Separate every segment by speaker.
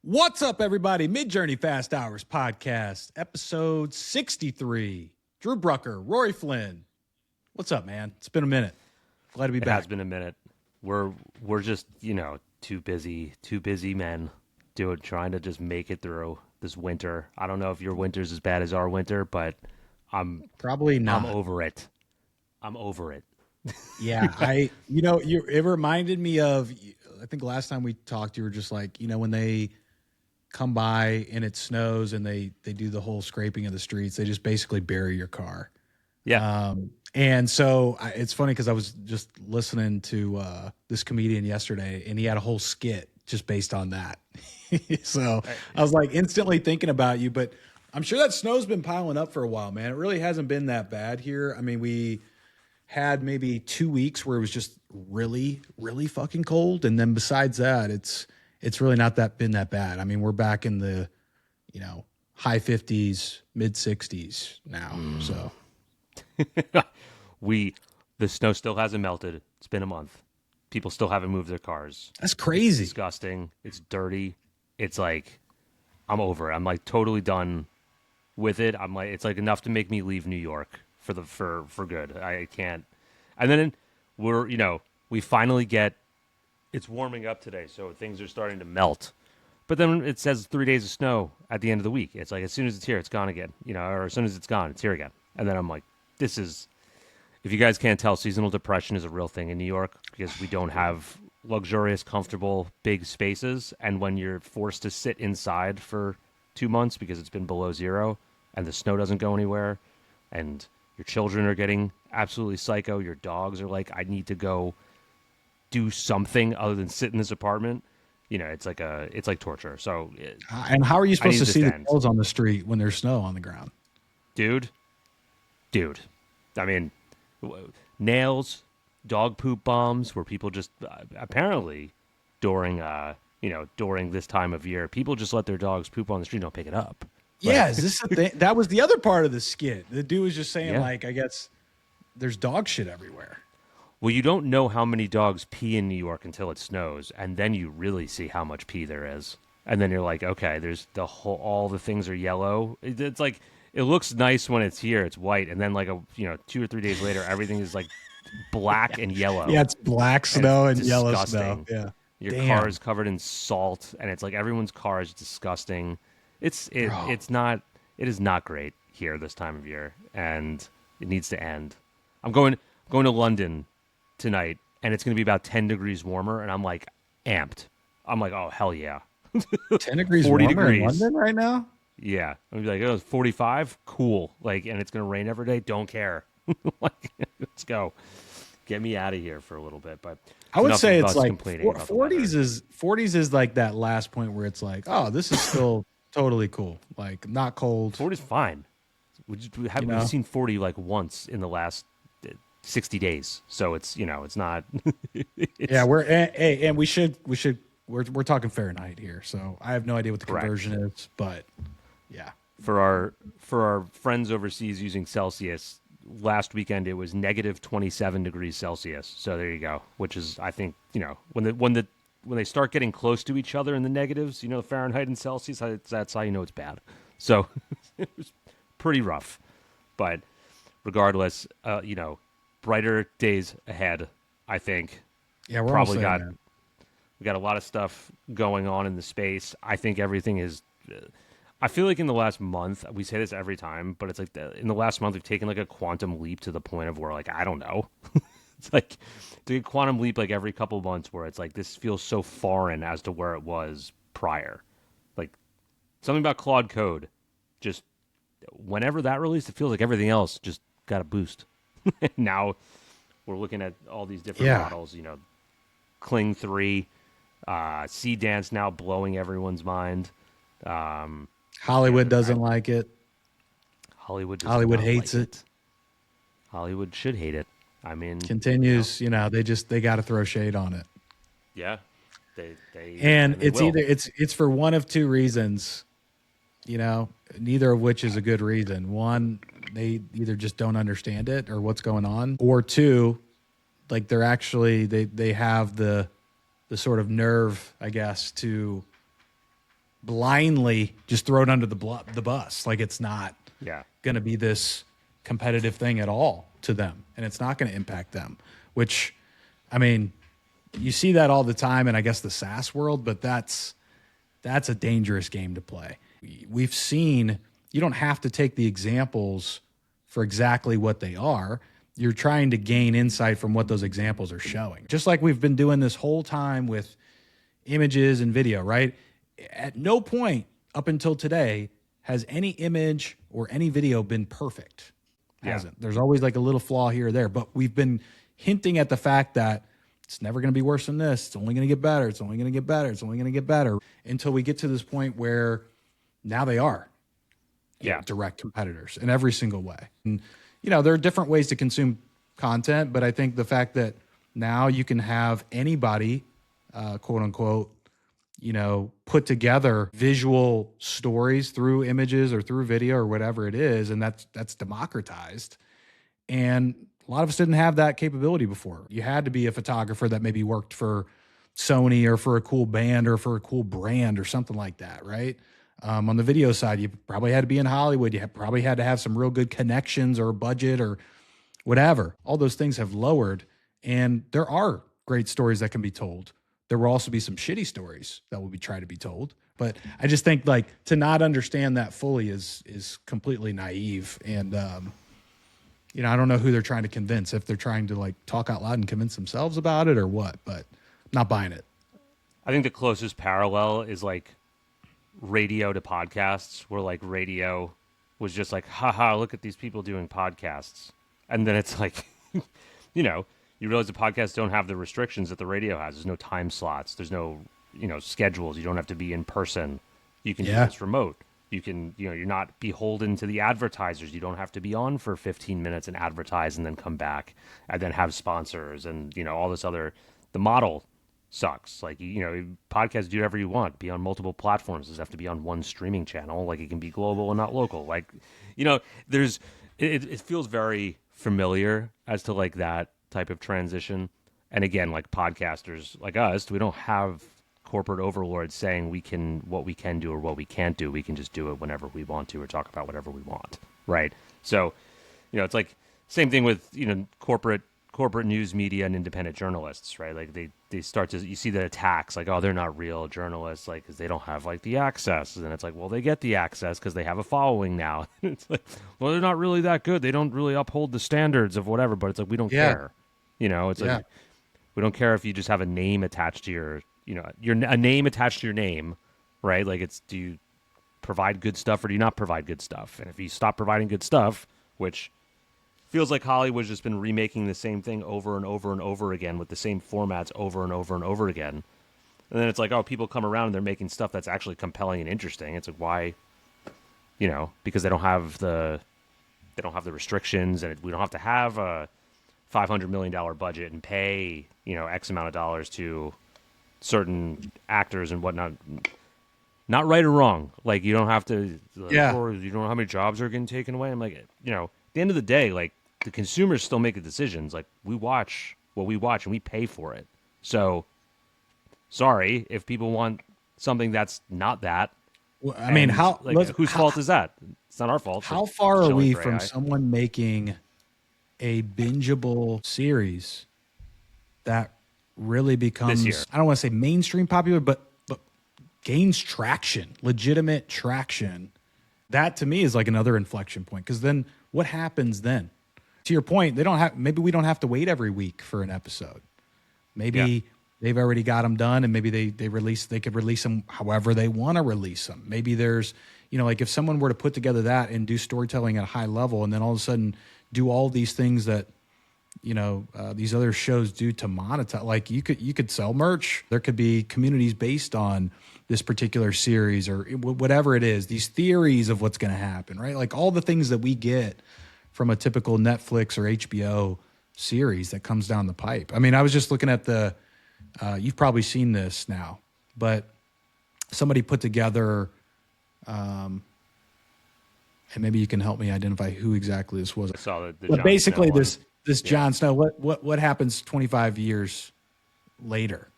Speaker 1: What's up, everybody? Midjourney Fast Hours Podcast, episode 63. Drew Brucker, Rory Flynn. What's up, man? It's been a minute. Glad to be back.
Speaker 2: It has been a minute. We're just, too busy men trying to just make it through this winter. I don't know if your winter's as bad as our winter, but I'm
Speaker 1: probably not.
Speaker 2: I'm over it.
Speaker 1: Yeah, it reminded me of, I think last time we talked, you were just like, when they come by and it snows and they do the whole scraping of the streets, they just basically bury your car.
Speaker 2: Yeah.
Speaker 1: And so it's funny because I was just listening to this comedian yesterday, and he had a whole skit just based on that. So I was like instantly thinking about you, but I'm sure that snow's been piling up for a while, man. It really hasn't been that bad here. I mean, we had maybe 2 weeks where it was just really, really fucking cold. And then besides that, it's really not been that bad. I mean, we're back in the, high 50s, mid 60s now. So
Speaker 2: the snow still hasn't melted. It's been a month. People still haven't moved their cars.
Speaker 1: That's crazy.
Speaker 2: It's disgusting. It's dirty. It's like, I'm over it. I'm like totally done with it. I'm like, it's like enough to make me leave New York for good. I can't. And then we finally get, it's warming up today, so things are starting to melt. But then it says 3 days of snow at the end of the week. It's like, as soon as it's here, it's gone again. Or as soon as it's gone, it's here again. And then I'm like, this is, if you guys can't tell, seasonal depression is a real thing in New York because we don't have luxurious, comfortable, big spaces. And when you're forced to sit inside for 2 months because it's been below zero and the snow doesn't go anywhere and your children are getting absolutely psycho, your dogs are like, I need to go do something other than sit in this apartment. It's like torture. So,
Speaker 1: and how are you supposed to see the clothes on the street when there's snow on the ground?
Speaker 2: Dude. I mean, nails, dog poop bombs, where people just apparently during this time of year, people just let their dogs poop on the street and don't pick it up.
Speaker 1: Yeah, is this the thing? That was the other part of the skit. The dude was just saying, I guess there's dog shit everywhere.
Speaker 2: Well, you don't know how many dogs pee in New York until it snows, and then you really see how much pee there is. And then you're like, okay, there's all the things are yellow. It's like, it looks nice when it's here, it's white, and then 2 or 3 days later, everything is like black and yellow.
Speaker 1: Yeah, it's black snow and yellow snow. Yeah,
Speaker 2: your car is covered in salt, and it's like everyone's car is disgusting. It is not great here this time of year, and it needs to end. I'm going to London tonight, and it's going to be about 10 degrees warmer, and I'm like amped. I'm like, oh hell yeah.
Speaker 1: 10 degrees 40 warmer degrees. In London right now?
Speaker 2: Yeah. I'm gonna be like, oh, it's 45? Cool. Like, and it's going to rain every day? Don't care. Like, let's go. Get me out of here for a little bit. But
Speaker 1: I would say it's like 40s is like that last point where it's like, oh, this is still totally cool. Like, not cold.
Speaker 2: 40's fine. We've seen 40 like once in the last 60 days. So it's, it's not.
Speaker 1: Yeah, we're talking Fahrenheit here. So I have no idea what the conversion is, but yeah.
Speaker 2: For our friends overseas using Celsius, last weekend it was negative 27 degrees Celsius. So there you go, which is, I think, when they start getting close to each other in the negatives, the Fahrenheit and Celsius, that's how you know it's bad. So it was pretty rough, but regardless, brighter days ahead, I think.
Speaker 1: Yeah, we got
Speaker 2: a lot of stuff going on in the space. I think everything is. I feel like in the last month, we say this every time, but it's like in the last month we've taken like a quantum leap to the point of where like I don't know. It's like take a quantum leap like every couple of months where it's like this feels so foreign as to where it was prior. Like something about Claude Code, just whenever that released, it feels like everything else just got a boost. Now we're looking at all these different models, Kling 3, Seedance now blowing everyone's mind.
Speaker 1: Hollywood doesn't like it.
Speaker 2: Hollywood
Speaker 1: hates it.
Speaker 2: Hollywood should hate it. I mean,
Speaker 1: continues. They got to throw shade on it.
Speaker 2: Yeah,
Speaker 1: it's for one of two reasons. Neither of which is a good reason. One, they either just don't understand it or what's going on, or two, like they're actually they have the sort of nerve, I guess, to blindly just throw it under the bus. Like it's not going to be this competitive thing at all to them, and it's not going to impact them, which, I mean, you see that all the time in, I guess, the SaaS world, but that's a dangerous game to play. We've seen, you don't have to take the examples for exactly what they are. You're trying to gain insight from what those examples are showing. Just like we've been doing this whole time with images and video, right? At no point up until today has any image or any video been perfect. Hasn't. There's always like a little flaw here or there, but we've been hinting at the fact that it's never going to be worse than this. It's only going to get better. It's only going to get better. It's only going to get better until we get to this point where now they are direct competitors in every single way. And, you know, there are different ways to consume content, but I think the fact that now you can have anybody, quote unquote, you know, put together visual stories through images or through video or whatever it is, and that's democratized. And a lot of us didn't have that capability before. You had to be a photographer that maybe worked for Sony or for a cool band or for a cool brand or something like that, right? On the video side, you probably had to be in Hollywood. You probably had to have some real good connections or budget or whatever. All those things have lowered, and there are great stories that can be told. There will also be some shitty stories that will be tried to be told. But I just think, like, to not understand that fully is completely naive. And, you know, I don't know who they're trying to convince, if they're trying to like talk out loud and convince themselves about it or what, but I'm not buying it.
Speaker 2: I think the closest parallel is like radio to podcasts, where like radio was just like, haha, look at these people doing podcasts. And then it's like, you know, you realize the podcasts don't have the restrictions that the radio has. There's no time slots. There's no, you know, schedules. You don't have to be in person. You can do this remote. You can, you know, you're not beholden to the advertisers. You don't have to be on for 15 minutes and advertise and then come back and then have sponsors and, you know, all this other, the model sucks. Like, you know, podcasts do whatever you want, be on multiple platforms. It doesn't have to be on one streaming channel. Like, it can be global and not local. Like, you know, there's, it feels very familiar as to like that type of transition. And again, like podcasters like us, we don't have corporate overlords saying what we can do or what we can't do. We can just do it whenever we want to or talk about whatever we want, right? So, you know, it's like same thing with, you know, corporate news media and independent journalists, right? Like they start to, you see the attacks, like, oh, they're not real journalists, like, because they don't have like the access. And it's like, well, they get the access because they have a following now. It's like, well, they're not really that good. They don't really uphold the standards of whatever. But it's like, we don't care. You know, it's like, we don't care if you just have a name attached to your, you know, a name attached to your name, right? Like, it's, do you provide good stuff or do you not provide good stuff? And if you stop providing good stuff, which feels like Hollywood's just been remaking the same thing over and over and over again with the same formats over and over and over again. And then it's like, oh, people come around and they're making stuff that's actually compelling and interesting. It's like, why, you know, because they don't have the restrictions, and we don't have to have a $500 million budget and pay, you know, X amount of dollars to certain actors and whatnot. Not right or wrong. Like, you don't have to, or you don't know how many jobs are getting taken away. I'm like, you know, at the end of the day, like, the consumers still make the decisions. Like, we watch what we watch and we pay for it. So, sorry if people want something that's not that.
Speaker 1: Well, I mean,
Speaker 2: whose fault is that? It's not our fault.
Speaker 1: How far are we from someone making a bingeable series that really becomes, I don't want to say mainstream popular, but gains traction, legitimate traction? That to me is like another inflection point, because then what happens then? To your point, maybe we don't have to wait every week for an episode. Maybe they've already got them done, and maybe they could release them however they want to release them. Maybe there's, you know, like if someone were to put together that and do storytelling at a high level, and then all of a sudden do all these things that, you know, these other shows do to monetize. Like, you could sell merch. There could be communities based on this particular series or whatever it is, these theories of what's going to happen, right? Like all the things that we get from a typical Netflix or HBO series that comes down the pipe. I mean, I was just looking at you've probably seen this now, but somebody put together, and maybe you can help me identify who exactly this was.
Speaker 2: I saw
Speaker 1: but basically this Jon Snow, what happens 25 years later?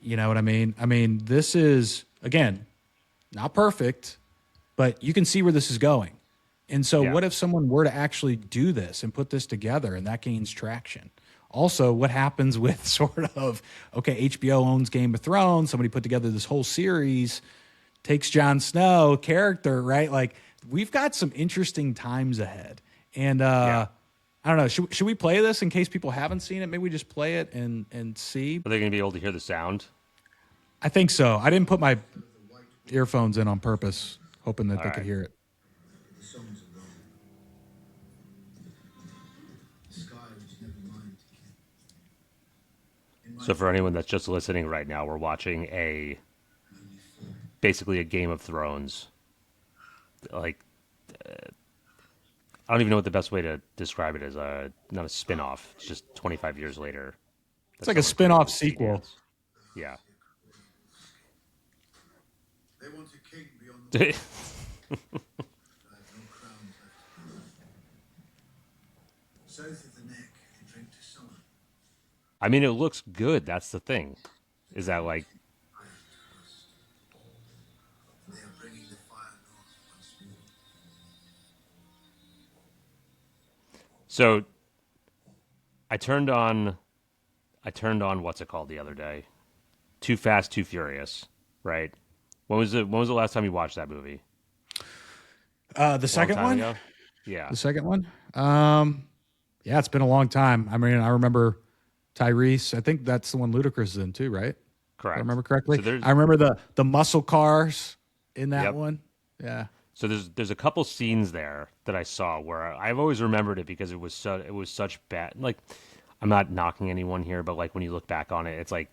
Speaker 1: You know what I mean? I mean, this is, again, not perfect, but you can see where this is going. And so
Speaker 2: Yeah.
Speaker 1: what if someone were to actually do this and put this together and that gains traction? Also, what happens with sort of, okay, HBO owns Game of Thrones, somebody put together this whole series, takes Jon Snow character, right? Like we've got some interesting times ahead. And
Speaker 2: Yeah.
Speaker 1: I don't know, should we play this in case people haven't seen it? Maybe we just play it and see.
Speaker 2: Are they going to be able to hear the sound?
Speaker 1: I think so. I didn't put my earphones in on purpose, hoping that
Speaker 2: All
Speaker 1: they could
Speaker 2: right.
Speaker 1: hear it.
Speaker 2: So for anyone that's just listening right now, we're watching basically a Game of Thrones. Like, I don't even know what the best way to describe it is. Not a spin-off. It's just 25 years later.
Speaker 1: It's like a spin-off sequel.
Speaker 2: Seedance. Yeah.
Speaker 3: They want a king beyond the I have no crown left. South of the neck, they drink to summer.
Speaker 2: I mean, it looks good. That's the thing. Is that like,
Speaker 3: I have trust. They are bringing the fire north once more.
Speaker 2: so I turned on what's it called the other day? Too Fast, Too Furious, right? When was the last time you watched that movie?
Speaker 1: The second
Speaker 2: Long time
Speaker 1: one?
Speaker 2: ago? Yeah.
Speaker 1: The second one? Yeah, it's been a long time. I mean, I remember Tyrese. I think that's the one Ludacris is in too, right?
Speaker 2: Correct.
Speaker 1: If I remember correctly.
Speaker 2: So
Speaker 1: I remember the muscle cars in that
Speaker 2: Yep.
Speaker 1: one. Yeah.
Speaker 2: So there's a couple scenes there that I saw where I've always remembered it because it was such bad. Like, I'm not knocking anyone here, but like when you look back on it, it's like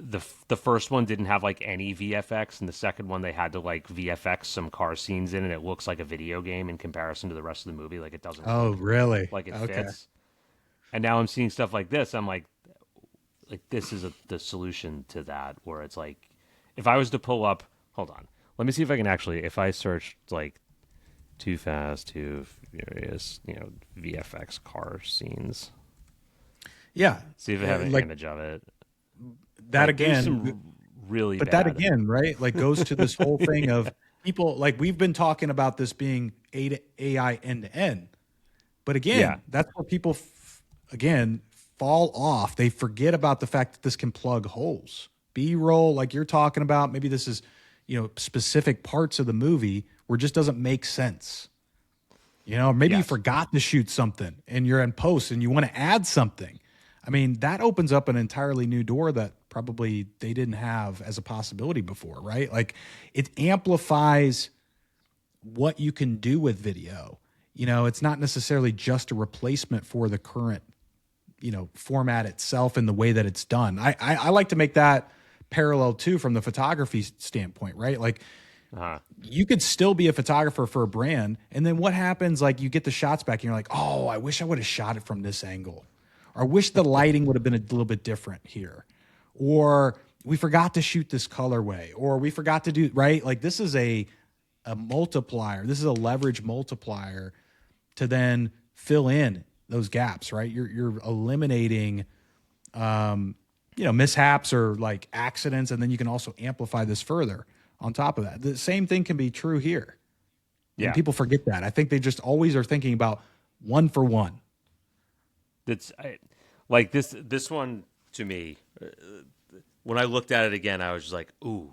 Speaker 2: the first one didn't have like any VFX, and the second one they had to like VFX some car scenes in, and it looks like a video game in comparison to the rest of the movie. Like it doesn't
Speaker 1: Oh,
Speaker 2: look
Speaker 1: really?
Speaker 2: like it
Speaker 1: Okay.
Speaker 2: fits. And now I'm seeing stuff like this. I'm like this is the solution to that, where it's like if I was to pull up, hold on, let me see if I can actually, if I search like Too Fast, Too Furious, VFX car scenes.
Speaker 1: Yeah.
Speaker 2: See if I have an
Speaker 1: like
Speaker 2: image of it.
Speaker 1: that
Speaker 2: Like, there's
Speaker 1: again.
Speaker 2: some really
Speaker 1: But
Speaker 2: bad.
Speaker 1: that again, right? Like goes to this whole thing of people like we've been talking about this being AI end to end. But again,
Speaker 2: Yeah.
Speaker 1: that's where people again fall off. They forget about the fact that this can plug holes. B-roll, like you're talking about, maybe this is, specific parts of the movie where it just doesn't make sense. Maybe you
Speaker 2: Yes.
Speaker 1: forgot to shoot something and you're in post and you want to add something. I mean, that opens up an entirely new door that probably they didn't have as a possibility before, right? Like it amplifies what you can do with video. It's not necessarily just a replacement for the current, format itself and the way that it's done. I like to make that parallel too from the photography standpoint, right? Like you could still be a photographer for a brand, and then what happens? Like you get the shots back and you're like, oh, I wish I would have shot it from this angle. Or I wish the lighting would have been a little bit different here. Or we forgot to shoot this colorway. Or we forgot to do, right? Like this is a multiplier. This is a leverage multiplier to then fill in those gaps, right? You're eliminating mishaps or like accidents, and then you can also amplify this further on top of that. The same thing can be true here.
Speaker 2: Yeah.
Speaker 1: And people forget that. I think they just always are thinking about one for one.
Speaker 2: Like this one to me. When I looked at it again, I was just like, ooh,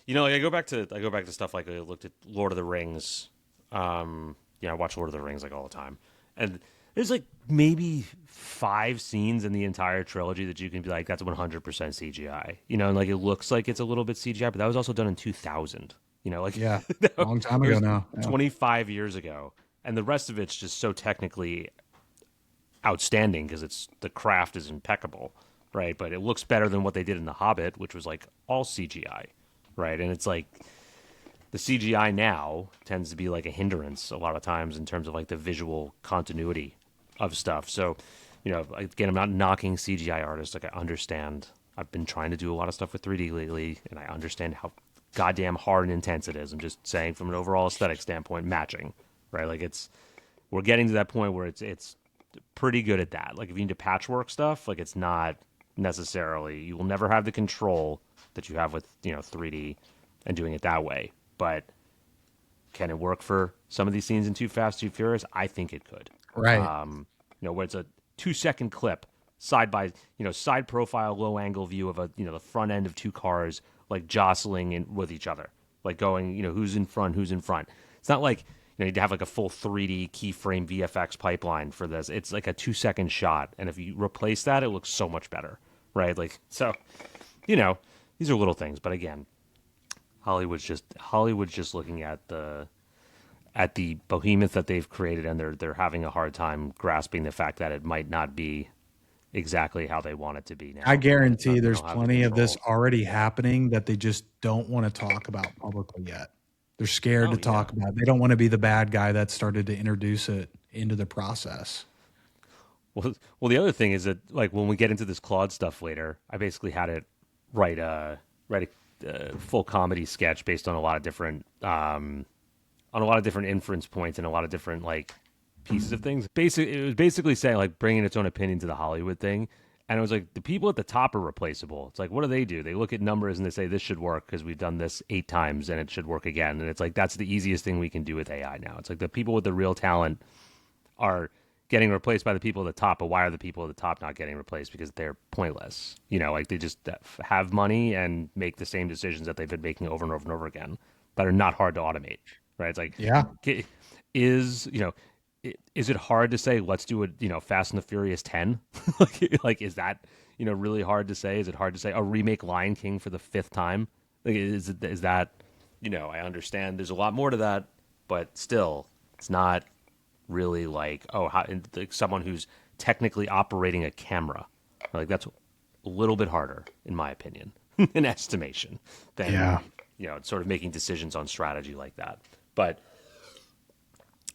Speaker 2: like I go back to stuff like I looked at Lord of the Rings. I watch Lord of the Rings like all the time, and there's like maybe 5 scenes in the entire trilogy that you can be like, that's 100% CGI. And like it looks like it's a little bit CGI, but that was also done in 2000.
Speaker 1: Yeah, a long time ago now. Yeah.
Speaker 2: 25 years ago, and the rest of it's just so technically outstanding because the craft is impeccable, right? But it looks better than what they did in The Hobbit, which was like all CGI, right? And it's like the CGI now tends to be like a hindrance a lot of times in terms of like the visual continuity of stuff. So, again, I'm not knocking CGI artists. Like I understand. I've been trying to do a lot of stuff with 3D lately, and I understand how goddamn hard and intense it is. I'm just saying from an overall aesthetic standpoint, matching, right? Like we're getting to that point where it's pretty good at that. Like if you need to patchwork stuff, like it's not necessarily, you will never have the control that you have with 3D and doing it that way, but can it work for some of these scenes in Too Fast, Too Furious? I think it could.
Speaker 1: Right.
Speaker 2: Where it's a 2-second clip, side profile, low angle view of the front end of two cars like jostling with each other, like going, who's in front, who's in front. It's not like you'd have like a full 3D keyframe VFX pipeline for this. It's like a 2-second shot, and if you replace that, it looks so much better, right? Like so, these are little things, but again, Hollywood's just looking at the behemoth that they've created, and they're having a hard time grasping the fact that it might not be exactly how they want it to be now.
Speaker 1: I guarantee
Speaker 2: They
Speaker 1: there's
Speaker 2: don't have the
Speaker 1: plenty of this
Speaker 2: control.
Speaker 1: already happening that they just don't want to talk about publicly yet. They're scared to talk about it. They don't want to be the bad guy that started to introduce it into the process.
Speaker 2: Well, the other thing is that, like, when we get into this Claude stuff later, I basically had it write a full comedy sketch based on a lot of different inference points and a lot of different like pieces of things. It was basically saying, like, bringing its own opinion to the Hollywood thing. And it was like, the people at the top are replaceable. It's like, what do? They look at numbers and they say, this should work because we've done this 8 times and it should work again. And it's like, that's the easiest thing we can do with AI now. It's like the people with the real talent are getting replaced by the people at the top. But why are the people at the top not getting replaced? Because they're pointless. Like they just have money and make the same decisions that they've been making over and over and over again that are not hard to automate, right? It's like,
Speaker 1: Yeah.
Speaker 2: Is it hard to say, let's do a, Fast and the Furious 10? like, is that, really hard to say? Is it hard to say a remake Lion King for the 5th time? Like, is that, I understand there's a lot more to that, but still, it's not really like, like someone who's technically operating a camera. Like, that's a little bit harder, in my opinion, in estimation, than, sort of making decisions on strategy like that. But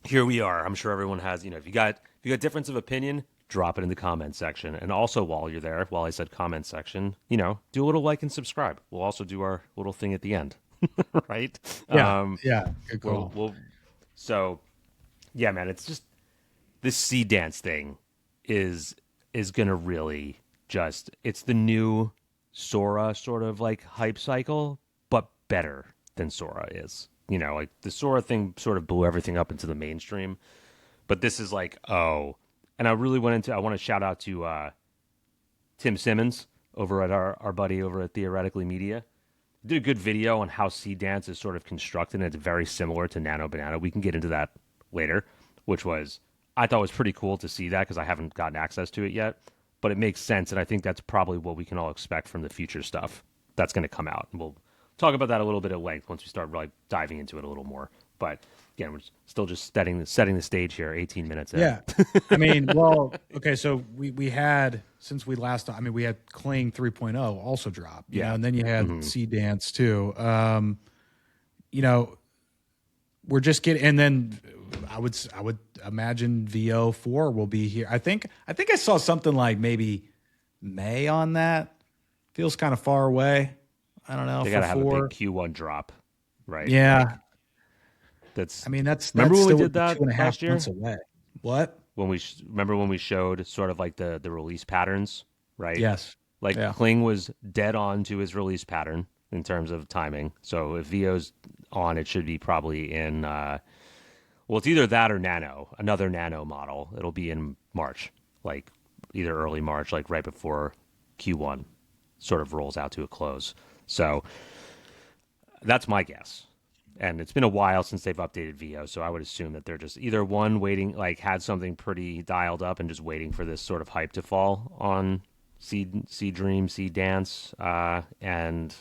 Speaker 2: here we are. I'm sure everyone has, if you got difference of opinion, drop it in the comment section. And also, while you're there, while I said comment section, do a little like and subscribe. We'll also do our little thing at the end, right?
Speaker 1: Yeah. Good call.
Speaker 2: So, yeah, man, it's just this Seedance thing is gonna really just, it's the new Sora sort of like hype cycle, but better than Sora is. Like the Sora thing sort of blew everything up into the mainstream, but this is like, and I really want to shout out to Tim Simmons over at our buddy over at Theoretically Media. Did a good video on how Seedance is sort of constructed, and it's very similar to Nano Banana. We can get into that later, which I thought was pretty cool to see that because I haven't gotten access to it yet, but it makes sense, and I think that's probably what we can all expect from the future stuff that's going to come out. And we'll talk about that a little bit at length once we start like diving into it a little more. But again, we're still just setting the stage here. 18 minutes in.
Speaker 1: Yeah, I mean, well, okay. So we had, since we last, we had Kling 3.0 also drop. And then you had Seedance too. We're just getting, and then I would imagine VO4 will be here. I think I saw something like maybe May on that. Feels kind of far away. I don't know.
Speaker 2: They got to have a big Q1 drop, right?
Speaker 1: Yeah.
Speaker 2: Like, that's.
Speaker 1: Remember
Speaker 2: when we
Speaker 1: still
Speaker 2: did that
Speaker 1: 2.5
Speaker 2: last year?
Speaker 1: months away. What?
Speaker 2: Remember when we showed sort of like the release patterns, right?
Speaker 1: Yes.
Speaker 2: Like Kling was dead on to his release pattern in terms of timing. So if VO's on, it should be probably in. It's either that or another Nano model. It'll be in March, like either early March, like right before Q1 sort of rolls out to a close. So that's my guess. And it's been a while since they've updated VO, so I would assume that they're just either waiting, like had something pretty dialed up and just waiting for this sort of hype to fall on Seed Dream, Seedance, and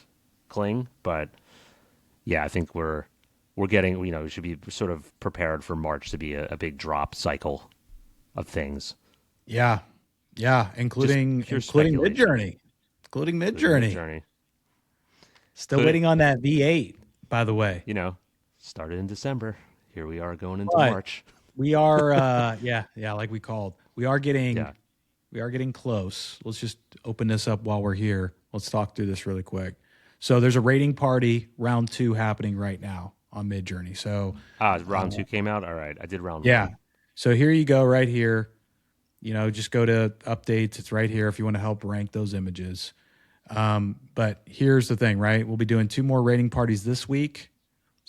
Speaker 2: Kling. But yeah, I think we're getting, we should be sort of prepared for March to be a big drop cycle of things.
Speaker 1: Yeah. Including Midjourney. Still waiting on that V8, by the way.
Speaker 2: Started in December. Here we are going into March.
Speaker 1: We are, like we called. We are getting close. Let's just open this up while we're here. Let's talk through this really quick. So there's a rating party round 2 happening right now on Midjourney. So
Speaker 2: round 2 came out. All right, I did round 1.
Speaker 1: Yeah. So here you go, right here. Just go to updates. It's right here if you want to help rank those images. But here's the thing, right? We'll be doing 2 more rating parties this week.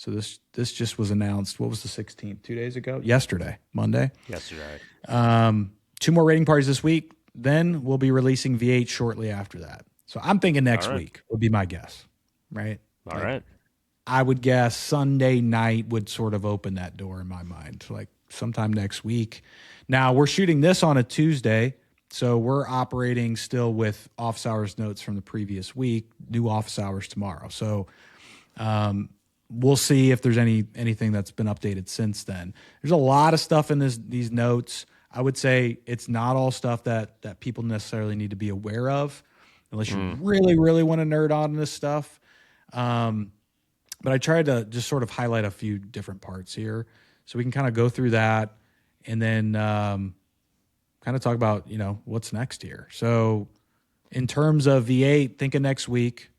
Speaker 1: So this just was announced. What was the 16th? 2 days ago? Yesterday, Monday.
Speaker 2: Yesterday.
Speaker 1: 2 more rating parties this week. Then we'll be releasing V8 shortly after that. So I'm thinking next week would be my guess, right?
Speaker 2: All right.
Speaker 1: I would guess Sunday night would sort of open that door in my mind, like sometime next week. Now, we're shooting this on a Tuesday, so we're operating still with office hours notes from the previous week, new office hours tomorrow. So we'll see if there's anything that's been updated since then. There's a lot of stuff in these notes. I would say it's not all stuff that people necessarily need to be aware of, unless you really, really want to nerd on this stuff. But I tried to just sort of highlight a few different parts here so we can kind of go through that and then kind of talk about, what's next here. So in terms of V8, thinking next week,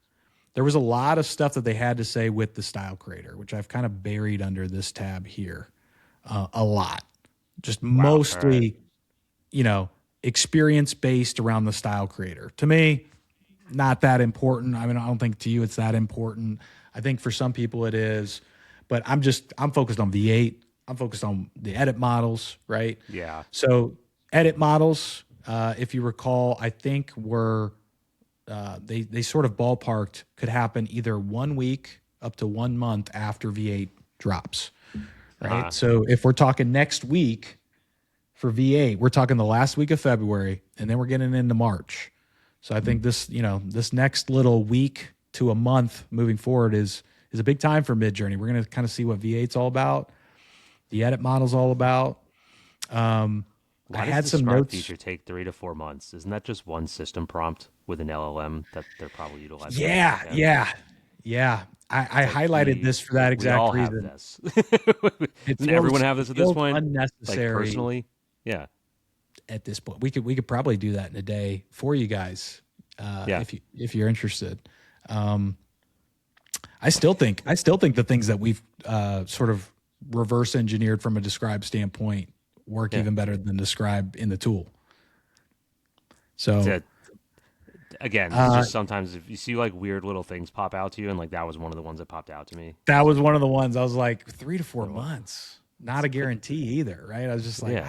Speaker 1: there was a lot of stuff that they had to say with the style creator, which I've kind of buried under this tab here a lot. Just mostly, experience-based around the style creator. To me, not that important. I mean, I don't think to you it's that important. I think for some people it is, but I'm focused on V8. I'm focused on the edit models, right?
Speaker 2: Yeah.
Speaker 1: So edit models, if you recall, I think were they sort of ballparked could happen either 1 week up to 1 month after V8 drops, right? So if we're talking next week for V8, we're talking the last week of February, and then we're getting into March. So I think this next little week to a month moving forward is a big time for Midjourney. We're going to kind of see what V8's all about, the edit model's all about.
Speaker 2: Why
Speaker 1: I
Speaker 2: does
Speaker 1: had
Speaker 2: the
Speaker 1: some
Speaker 2: Scribe
Speaker 1: notes.
Speaker 2: feature take 3 to 4 months? Isn't that just one system prompt with an LLM that they're probably utilizing?
Speaker 1: Yeah. I highlighted this for that exact
Speaker 2: we all
Speaker 1: reason.
Speaker 2: have this.
Speaker 1: It
Speaker 2: Doesn't everyone have this at this
Speaker 1: feels
Speaker 2: point?
Speaker 1: unnecessary.
Speaker 2: Like personally, yeah.
Speaker 1: At this point, we could probably do that in a day for you guys, if you're interested. I still think the things that we've sort of reverse engineered from a Describe standpoint work even better than Describe in the tool. So
Speaker 2: again, it's just sometimes if you see like weird little things pop out to you, and like that was one of the ones that popped out to me.
Speaker 1: That was one of the ones I was like 3 to 4 months, not a guarantee either, right? I was just like,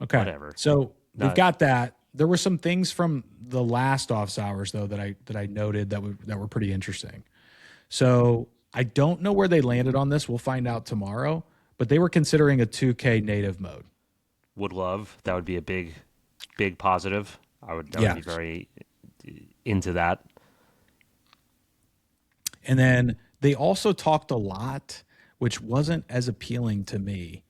Speaker 1: okay,
Speaker 2: whatever.
Speaker 1: So we've got that. There were some things from the last office hours though that I noted that were pretty interesting. So I don't know where they landed on this. We'll find out tomorrow. But they were considering a 2K native mode.
Speaker 2: Would love. That would be a big positive. I would be very into that.
Speaker 1: And then they also talked a lot, which wasn't as appealing to me,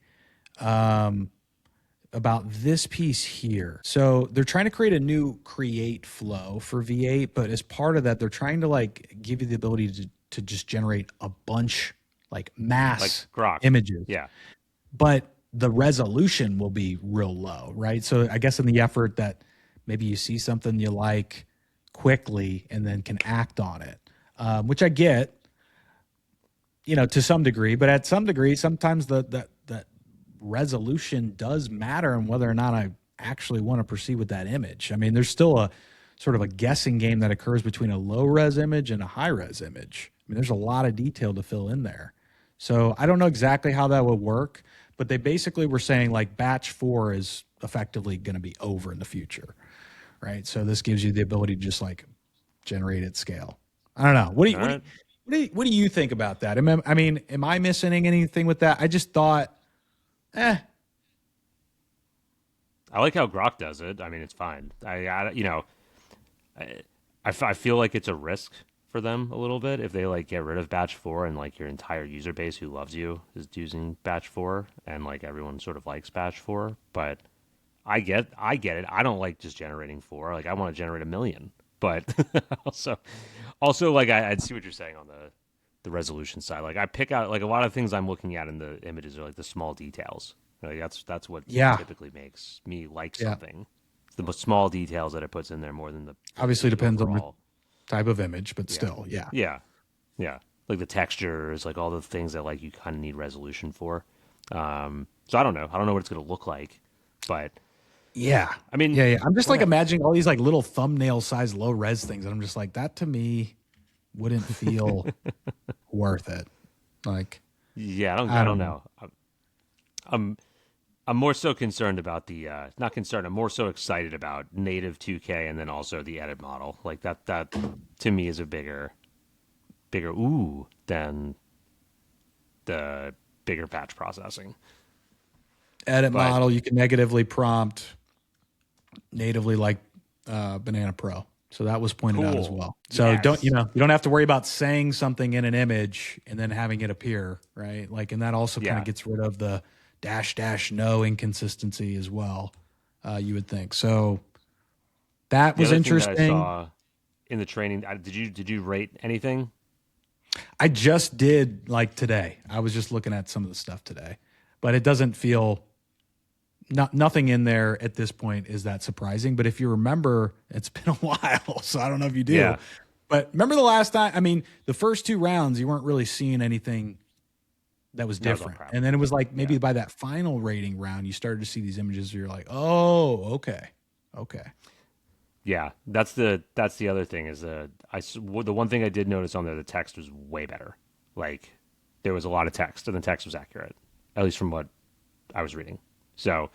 Speaker 1: about this piece here. So they're trying to create a new create flow for V8, but as part of that, they're trying to like give you the ability to just generate a bunch, like mass images.
Speaker 2: Yeah.
Speaker 1: But the resolution will be real low, right? So I guess in the effort that maybe you see something you like quickly and then can act on it, which I get, to some degree, but at some degree, sometimes that resolution does matter and whether or not I actually want to proceed with that image. I mean, there's still a sort of a guessing game that occurs between a low res image and a high res image. I mean, there's a lot of detail to fill in there. So I don't know exactly how that would work, but they basically were saying like batch 4 is effectively going to be over in the future, right? So this gives you the ability to just like generate at scale. I don't know. What do you think about that? I mean, am I missing anything with that? I just thought,
Speaker 2: I like how Grok does it. I mean, it's fine. I feel like it's a risk for them a little bit if they like get rid of batch 4 and like your entire user base who loves you is using batch 4 and like everyone sort of likes batch 4. But I get it. I don't like just generating 4. Like I want to generate 1 million. But also like I see what you're saying on the resolution side. Like I pick out like a lot of things I'm looking at in the images are like the small details. Like that's what typically makes me like something. It's the small details that it puts in there more than the
Speaker 1: obviously depends
Speaker 2: overall.
Speaker 1: On the type of image, but still,
Speaker 2: yeah, like the textures, like all the things that like you kind of need resolution for. So I don't know what it's gonna look like, but I mean,
Speaker 1: I'm just like imagining all these like little thumbnail size low res things, and I'm just like that to me wouldn't feel worth it. Like,
Speaker 2: Yeah,
Speaker 1: I
Speaker 2: I don't
Speaker 1: don't know.
Speaker 2: know. I'm I'm more so concerned about the not concerned. I'm more so excited about native 2K and then also the edit model. Like that to me is a bigger ooh than the bigger patch processing.
Speaker 1: Edit
Speaker 2: But
Speaker 1: model, you can negatively prompt natively like Banana Pro. So that was pointed out as
Speaker 2: cool.
Speaker 1: well. So
Speaker 2: Yes.
Speaker 1: you don't have to worry about saying something in an image and then having it appear, right? Like, and that also kind of
Speaker 2: Yeah.
Speaker 1: gets rid of the dash dash no inconsistency as well. You would think. So that
Speaker 2: The
Speaker 1: was
Speaker 2: other thing that I
Speaker 1: interesting.
Speaker 2: saw in the training, did you rate anything?
Speaker 1: I just did like today. I was just looking at some of the stuff today, but it doesn't feel nothing in there at this point is that surprising. But if you remember, it's been a while, so I don't know if you do.
Speaker 2: Yeah.
Speaker 1: But remember the last time? I mean, the first two rounds, you weren't really seeing anything that was
Speaker 2: That was all
Speaker 1: different,
Speaker 2: crap.
Speaker 1: and then it was like
Speaker 2: Yeah.
Speaker 1: maybe by that final rating round, you started to see these images. Where you're like, oh, okay, okay,
Speaker 2: Yeah, that's the other thing is the one thing I did notice on there, the text was way better. Like there was a lot of text, and the text was accurate, at least from what I was reading. So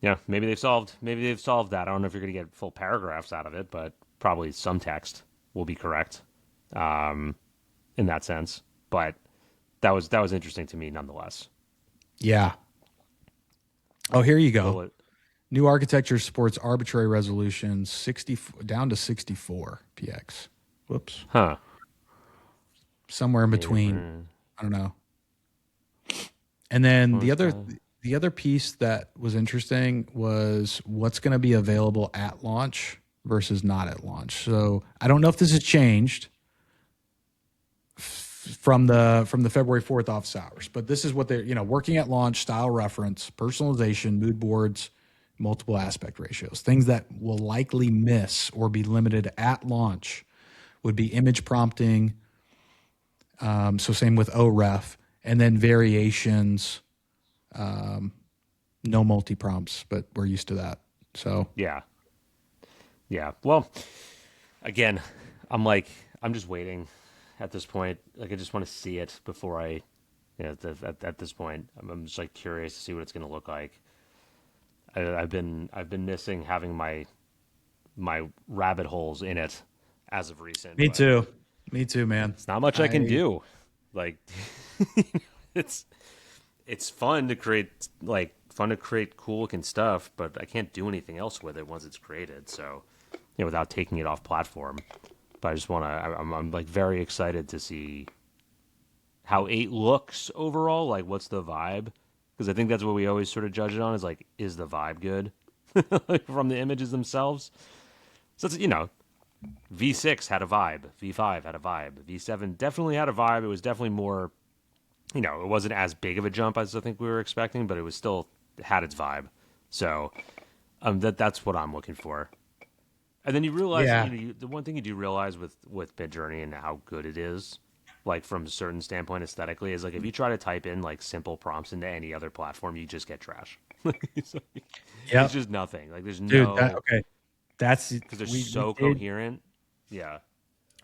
Speaker 2: yeah, maybe they've solved that. I don't know if you're going to get full paragraphs out of it, but probably some text will be correct in that sense. But that was interesting to me nonetheless.
Speaker 1: yeah. Oh, here you go.
Speaker 2: Well,
Speaker 1: New architecture supports arbitrary resolution 60 down to 64 px. Whoops.
Speaker 2: huh?
Speaker 1: Somewhere in between.
Speaker 2: Neighbor,
Speaker 1: I don't know. And then
Speaker 2: close by.
Speaker 1: the other piece that was interesting was what's going to be available at launch versus not at launch. So I don't know if this has changed from the February 4th office hours, but this is what they're, working at launch, style reference, personalization, mood boards, multiple aspect ratios. Things that will likely miss or be limited at launch would be image prompting. So same with OREF, and then variations. No multi prompts, but we're used to that. So
Speaker 2: Yeah, yeah. Well, again, I'm just waiting at this point. Like I just want to see it before I, at this point, I'm just like curious to see what it's going to look like. I've been missing having my rabbit holes in it as of recent,
Speaker 1: me
Speaker 2: but
Speaker 1: too, me too, man.
Speaker 2: it's not much I can
Speaker 1: I
Speaker 2: do. Like it's fun to create cool looking stuff, but I can't do anything else with it once it's created. So, without taking it off platform. But I just want to. I'm like very excited to see how 8 looks overall. Like, what's the vibe? Because I think that's what we always sort of judge it on. Is like, is the vibe good like from the images themselves? So it's V6 had a vibe, V5 had a vibe, V7 definitely had a vibe. It was definitely more. It wasn't as big of a jump as I think we were expecting, but it was still had its vibe. So that's what I'm looking for. And then you realize,
Speaker 1: yeah,
Speaker 2: the one thing you do realize with Midjourney and how good it is, like from a certain standpoint aesthetically, is like if you try to type in like simple prompts into any other platform, you just get trash. It's
Speaker 1: yep,
Speaker 2: just nothing. Like there's
Speaker 1: dude.
Speaker 2: no
Speaker 1: Okay, that's
Speaker 2: because they're
Speaker 1: we
Speaker 2: so
Speaker 1: did
Speaker 2: coherent. Yeah,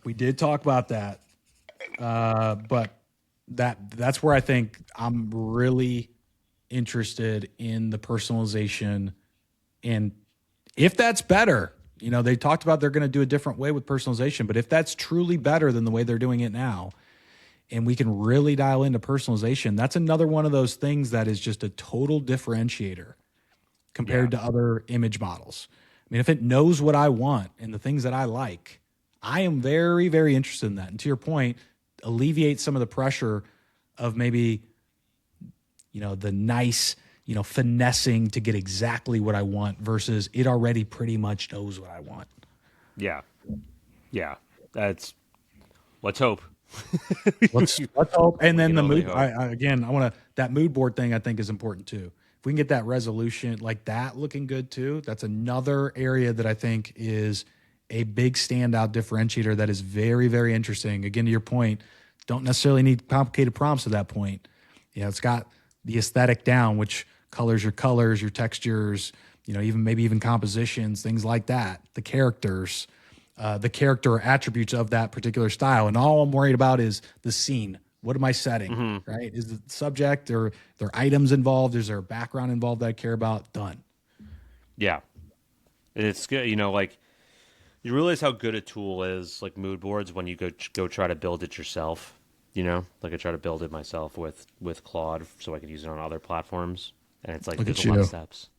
Speaker 1: we did talk about that, but that's where I think I'm really interested in the personalization, and if that's better, they talked about they're going to do a different way with personalization, but if that's truly better than the way they're doing it now, and we can really dial into personalization, that's another one of those things that is just a total differentiator
Speaker 2: yeah,
Speaker 1: compared to other image models. I mean, if it knows what I want and the things that I like, I am very, very interested in that. And to your point, alleviate some of the pressure of maybe, the nice, finessing to get exactly what I want versus it already pretty much knows what I want.
Speaker 2: yeah, yeah. That's let's hope.
Speaker 1: Let's hope. And
Speaker 2: We
Speaker 1: then
Speaker 2: can
Speaker 1: the
Speaker 2: only
Speaker 1: mood.
Speaker 2: hope.
Speaker 1: Again, I want to that mood board thing. I think is important too. If we can get that resolution like that looking good too, that's another area that I think is a big standout differentiator that is very, very interesting. Again, to your point, don't necessarily need complicated prompts at that point. It's got the aesthetic down, which your colors, your textures, even maybe even compositions, things like that, the characters. the character attributes of that particular style. And all I'm worried about is the scene. What am I setting? Right? Is the subject or there are items involved? Is there a background involved that I care about? Done.
Speaker 2: Yeah. It's good. Like you realize how good a tool is, like mood boards, when you go try to build it yourself. Like I try to build it myself with Claude so I could use it on other platforms. And it's like
Speaker 1: Look
Speaker 2: there's
Speaker 1: at
Speaker 2: a lot of
Speaker 1: you.
Speaker 2: steps.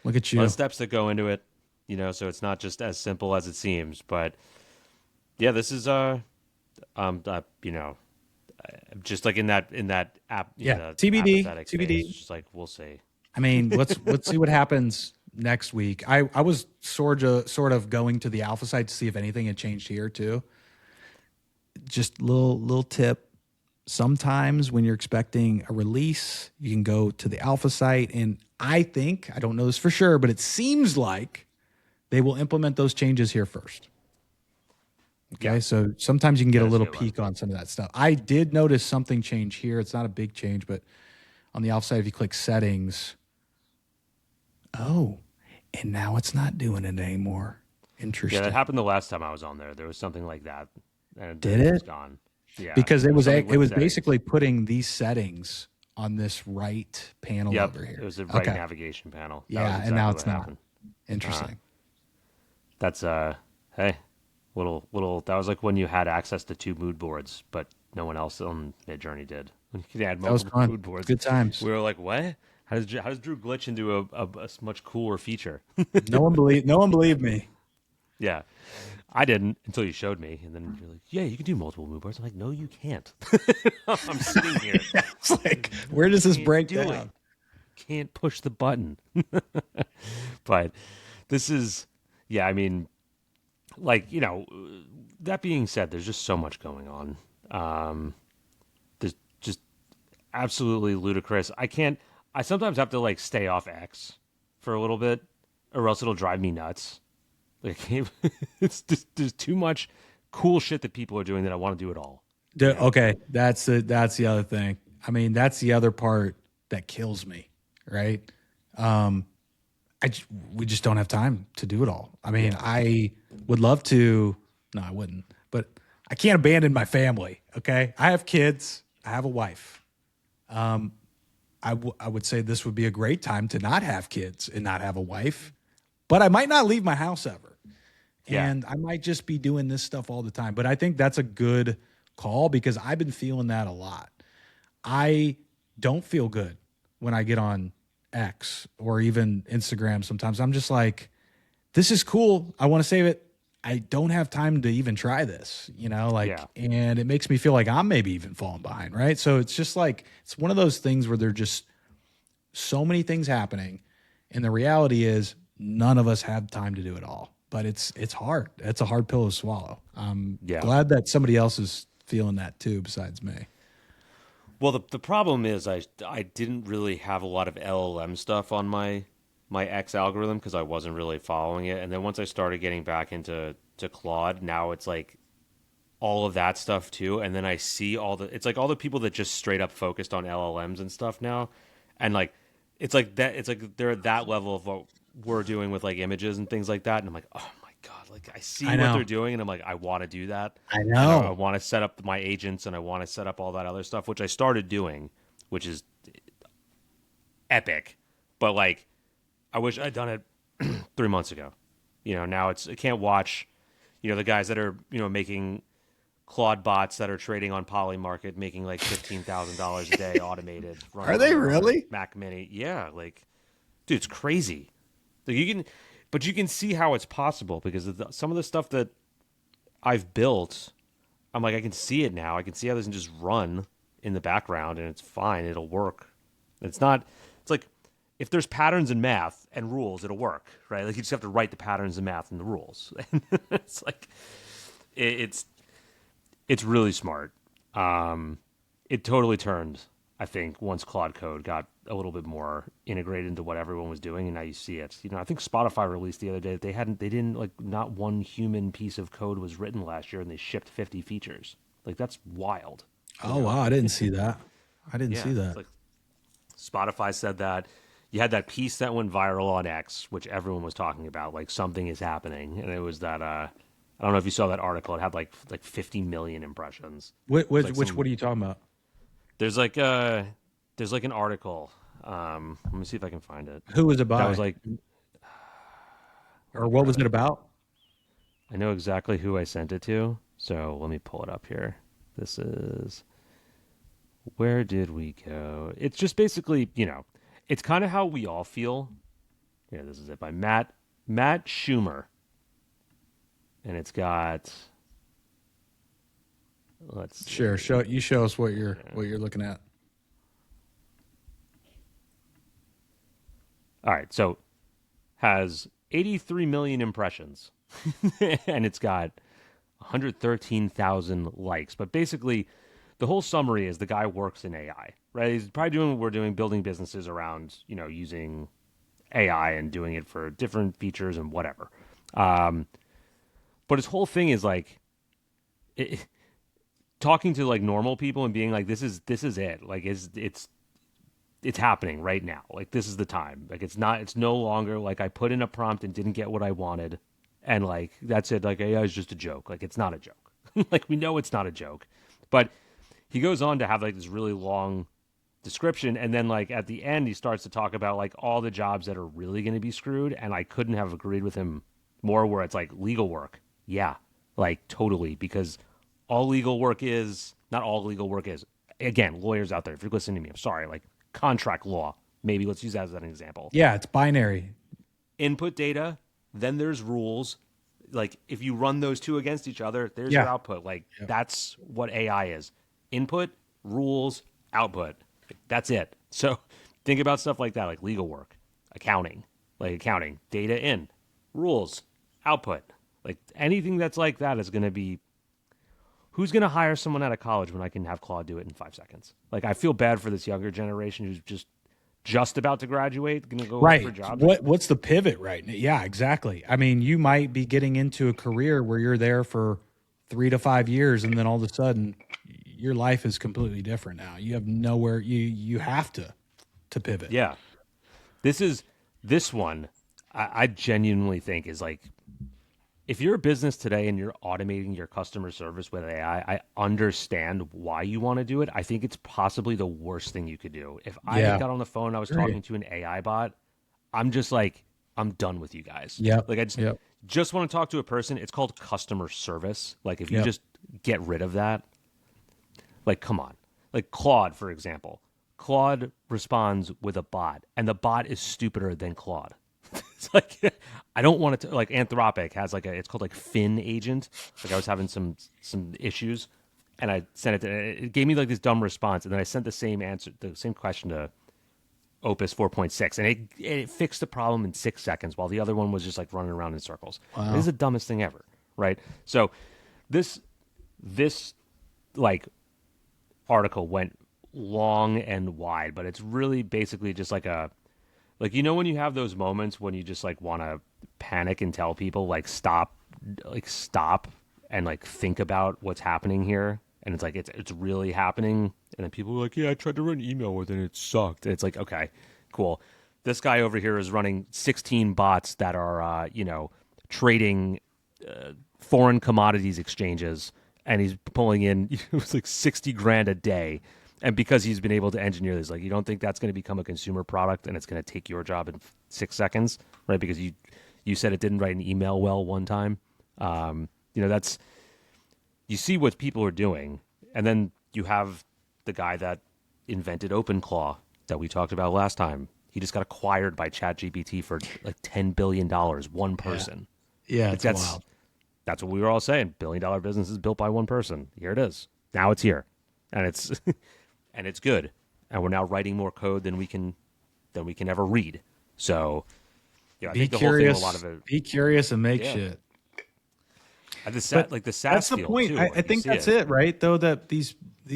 Speaker 1: Look at
Speaker 2: A lot
Speaker 1: you.
Speaker 2: of steps that go into it, so it's not just as simple as it seems. But yeah, this is just like in that app,
Speaker 1: Yeah.
Speaker 2: the
Speaker 1: TBD.
Speaker 2: apathetic phase.
Speaker 1: TBD.
Speaker 2: It's just like we'll see.
Speaker 1: I mean, let's see what happens next week. I was sort of going to the alpha site to see if anything had changed here too. Just little tip. Sometimes when you're expecting a release, you can go to the alpha site, and I don't know this for sure, but it seems like they will implement those changes here first. Okay,
Speaker 2: Yeah.
Speaker 1: so sometimes you can get a
Speaker 2: That's a
Speaker 1: little
Speaker 2: good one.
Speaker 1: peek on some of that stuff. I did notice something change here. It's not a big change, but on the alpha site, if you click settings, oh, and now it's not doing it anymore.
Speaker 2: Yeah,
Speaker 1: Interesting.
Speaker 2: that happened the last time I was on there. There was something like that, and
Speaker 1: Did
Speaker 2: then it was
Speaker 1: it?
Speaker 2: gone. Yeah,
Speaker 1: Because
Speaker 2: there was something
Speaker 1: it
Speaker 2: with
Speaker 1: was
Speaker 2: settings.
Speaker 1: basically putting these settings on this right panel
Speaker 2: Yep,
Speaker 1: over here.
Speaker 2: it was the right
Speaker 1: Okay.
Speaker 2: navigation panel. That
Speaker 1: Yeah,
Speaker 2: was
Speaker 1: and
Speaker 2: exactly
Speaker 1: now
Speaker 2: what
Speaker 1: it's not.
Speaker 2: happened.
Speaker 1: Interesting.
Speaker 2: That's hey, little. That was like when you had access to 2 mood boards, but no one else on Midjourney did. When you could add
Speaker 1: That was
Speaker 2: multiple
Speaker 1: fun.
Speaker 2: mood boards,
Speaker 1: Good times.
Speaker 2: we were like, what? How does Drew glitch into a much cooler feature?
Speaker 1: No one believed me.
Speaker 2: Yeah, I didn't until you showed me, and then you're like, yeah, you can do multiple mood boards. I'm like, no, you can't. I'm sitting here.
Speaker 1: It's like, where does this
Speaker 2: Can't
Speaker 1: break
Speaker 2: do
Speaker 1: down?
Speaker 2: it. Can't push the button. But this is, yeah, I mean, like, that being said, there's just so much going on. There's just absolutely ludicrous. I sometimes have to like stay off X for a little bit, or else it'll drive me nuts. Like, it's just, there's too much cool shit that people are doing that I want to do it all.
Speaker 1: Okay, that's the other thing. I mean, that's the other part that kills me, right? We just don't have time to do it all. I mean, I would love to. No, I wouldn't. But I can't abandon my family. Okay, I have kids. I have a wife. I would say this would be a great time to not have kids and not have a wife, but I might not leave my house ever.
Speaker 2: Yeah.
Speaker 1: And I might just be doing this stuff all the time. But I think that's a good call because I've been feeling that a lot. I don't feel good when I get on X or even Instagram sometimes. I'm just like, this is cool. I want to save it. I don't have time to even try this, and it makes me feel like I'm maybe even falling behind, right? So it's just like, it's one of those things where there are just so many things happening. And the reality is none of us have time to do it all, but it's hard. It's a hard pill to swallow. I'm glad that somebody else is feeling that too, besides me.
Speaker 2: Well, the problem is I didn't really have a lot of LLM stuff on my X algorithm because I wasn't really following it. And then once I started getting back into Claude, now it's like all of that stuff too. And then I see it's like all the people that just straight up focused on LLMs and stuff now. And like, it's like they're at that level of what we're doing with like images and things like that. And I'm like, oh my God, like I see what they're doing. And I'm like, I want to do that.
Speaker 1: I
Speaker 2: And
Speaker 1: know.
Speaker 2: I want to set up my agents and I want to set up all that other stuff, which I started doing, which is epic. But like, I wish I'd done it 3 months ago. Now I can't watch, the guys that are, making Claude bots that are trading on Polymarket, making like $15,000 a day automated.
Speaker 1: Are they really?
Speaker 2: Mac Mini. Yeah. Like, dude, it's crazy. Like but you can see how it's possible because of some of the stuff that I've built. I'm like, I can see it now. I can see how this can just run in the background and it's fine. It'll work. It's like, if there's patterns in math and rules, it'll work, right? Like you just have to write the patterns in math and the rules. It's like it's really smart. It totally turned, I think, once Claude Code got a little bit more integrated into what everyone was doing, and now you see it. I think Spotify released the other day that they didn't like not one human piece of code was written last year, and they shipped 50 features. Like that's wild.
Speaker 1: Oh wow, I didn't see that. I didn't see that.
Speaker 2: It's like Spotify said that. You had that piece that went viral on X, which everyone was talking about, like something is happening, and it was that I don't know if you saw that article. It had like 50 million impressions.
Speaker 1: What
Speaker 2: It's like
Speaker 1: what are you talking about?
Speaker 2: there's like an article. Let me see if I can find it.
Speaker 1: Who was it
Speaker 2: That was
Speaker 1: by?
Speaker 2: like,
Speaker 1: Or what was it about?
Speaker 2: I know exactly who I sent it to. So let me pull it up here. This is, where did we go? It's just basically, it's kind of how we all feel. Yeah, this is it by Matt Schumer. And it's got, let's see.
Speaker 1: Sure, show us what you're looking at.
Speaker 2: All right, so has 83 million impressions. And it's got 113,000 likes. But basically, the whole summary is the guy works in AI, right? He's probably doing what we're doing, building businesses around, using AI and doing it for different features and whatever. But his whole thing is like talking to like normal people and being like, this is it. Like it's happening right now. Like this is the time. Like it's no longer like I put in a prompt and didn't get what I wanted. And like, that's it. Like AI is just a joke. Like it's not a joke. Like we know it's not a joke, but he goes on to have like this really long description. And then like at the end, he starts to talk about like all the jobs that are really going to be screwed. And I couldn't have agreed with him more, where it's like legal work. Yeah, like totally. Because not all legal work is, again, lawyers out there, if you're listening to me, I'm sorry, like contract law, maybe let's use that as an example.
Speaker 1: Yeah, it's binary.
Speaker 2: Input data, then there's rules. Like if you run those two against each other, there's your output. Like that's what AI is. Input, rules, output. That's it. So think about stuff like that, like legal work, accounting, data in, rules, output. Like anything that's like that is going to be, who's going to hire someone out of college when I can have Claude do it in 5 seconds? Like I feel bad for this younger generation who's just about to graduate, going to go
Speaker 1: Right.
Speaker 2: for jobs.
Speaker 1: What's the pivot right now? Yeah, exactly. I mean, you might be getting into a career where you're there for 3 to 5 years, and then all of a sudden your life is completely different now. You have nowhere, you have to pivot.
Speaker 2: Yeah. This one, I genuinely think is like, if you're a business today and you're automating your customer service with AI, I understand why you want to do it. I think it's possibly the worst thing you could do. If I had got on the phone and I was talking to an AI bot, I'm just like, I'm done with you guys.
Speaker 1: Yeah.
Speaker 2: Like I just want to talk to a person. It's called customer service. Like if you just get rid of that, like, come on. Like Claude, for example. Claude responds with a bot, and the bot is stupider than Claude. It's like, I don't want it to, like Anthropic has like it's called like Fin Agent. Like I was having some issues, and I sent it to, it gave me like this dumb response, and then I sent the same question to Opus 4.6, and it fixed the problem in 6 seconds, while the other one was just like running around in circles. Wow. This is the dumbest thing ever, right? So this like article went long and wide, but it's really basically just like when you have those moments when you just like want to panic and tell people like stop and like think about what's happening here, and it's like it's really happening, and then people are like, yeah, I tried to run email with it and it sucked. And it's like, okay, cool. This guy over here is running 16 bots that are trading foreign commodities exchanges, and he's pulling in it was like 60 grand a day. And because he's been able to engineer this, like, you don't think that's going to become a consumer product and it's going to take your job in 6 seconds, right? Because you said it didn't write an email well one time. That's, you see what people are doing. And then you have the guy that invented OpenClaw that we talked about last time. He just got acquired by ChatGPT for like $10 billion, one person.
Speaker 1: Yeah, it's wild.
Speaker 2: That's what we were all saying. $1 billion business is built by one person. Here it is. Now it's here. And it's... and it's good, and we're now writing more code than we can ever read. So, I
Speaker 1: be
Speaker 2: think the
Speaker 1: curious.
Speaker 2: Whole thing, a lot of it,
Speaker 1: be curious and make shit.
Speaker 2: The SaaS
Speaker 1: that's the point.
Speaker 2: Too,
Speaker 1: I think that's it, right? Though that these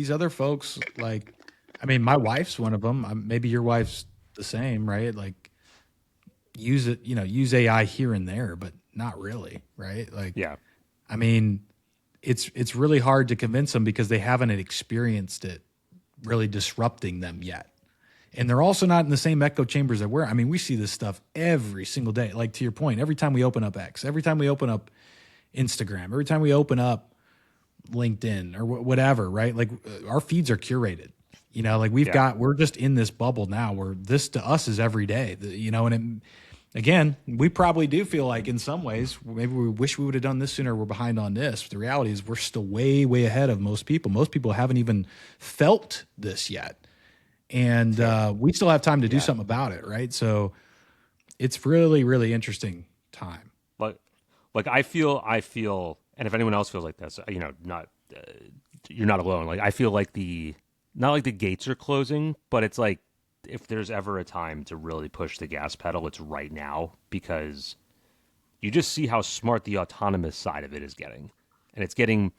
Speaker 1: other folks, like, I mean, my wife's one of them. Maybe your wife's the same, right? Like, use AI here and there, but not really, right? Like,
Speaker 2: yeah.
Speaker 1: I mean, it's really hard to convince them because they haven't experienced it really disrupting them yet. And they're also not in the same echo chambers that we're. I mean, we see this stuff every single day. Like, to your point, every time we open up X, every time we open up Instagram, every time we open up LinkedIn or whatever, right? Like our feeds are curated. You know, like we're just in this bubble now where this to us is every day. And again, we probably do feel like in some ways maybe we wish we would have done this sooner. We're behind on this. But the reality is we're still way, way ahead of most people. Most people haven't even felt this yet. And we still have time to do something about it, right? So it's really, really interesting time.
Speaker 2: Like I feel, and if anyone else feels like this, not you're not alone. Like I feel like not like the gates are closing, but it's like if there's ever a time to really push the gas pedal, it's right now, because you just see how smart the autonomous side of it is getting, and it's getting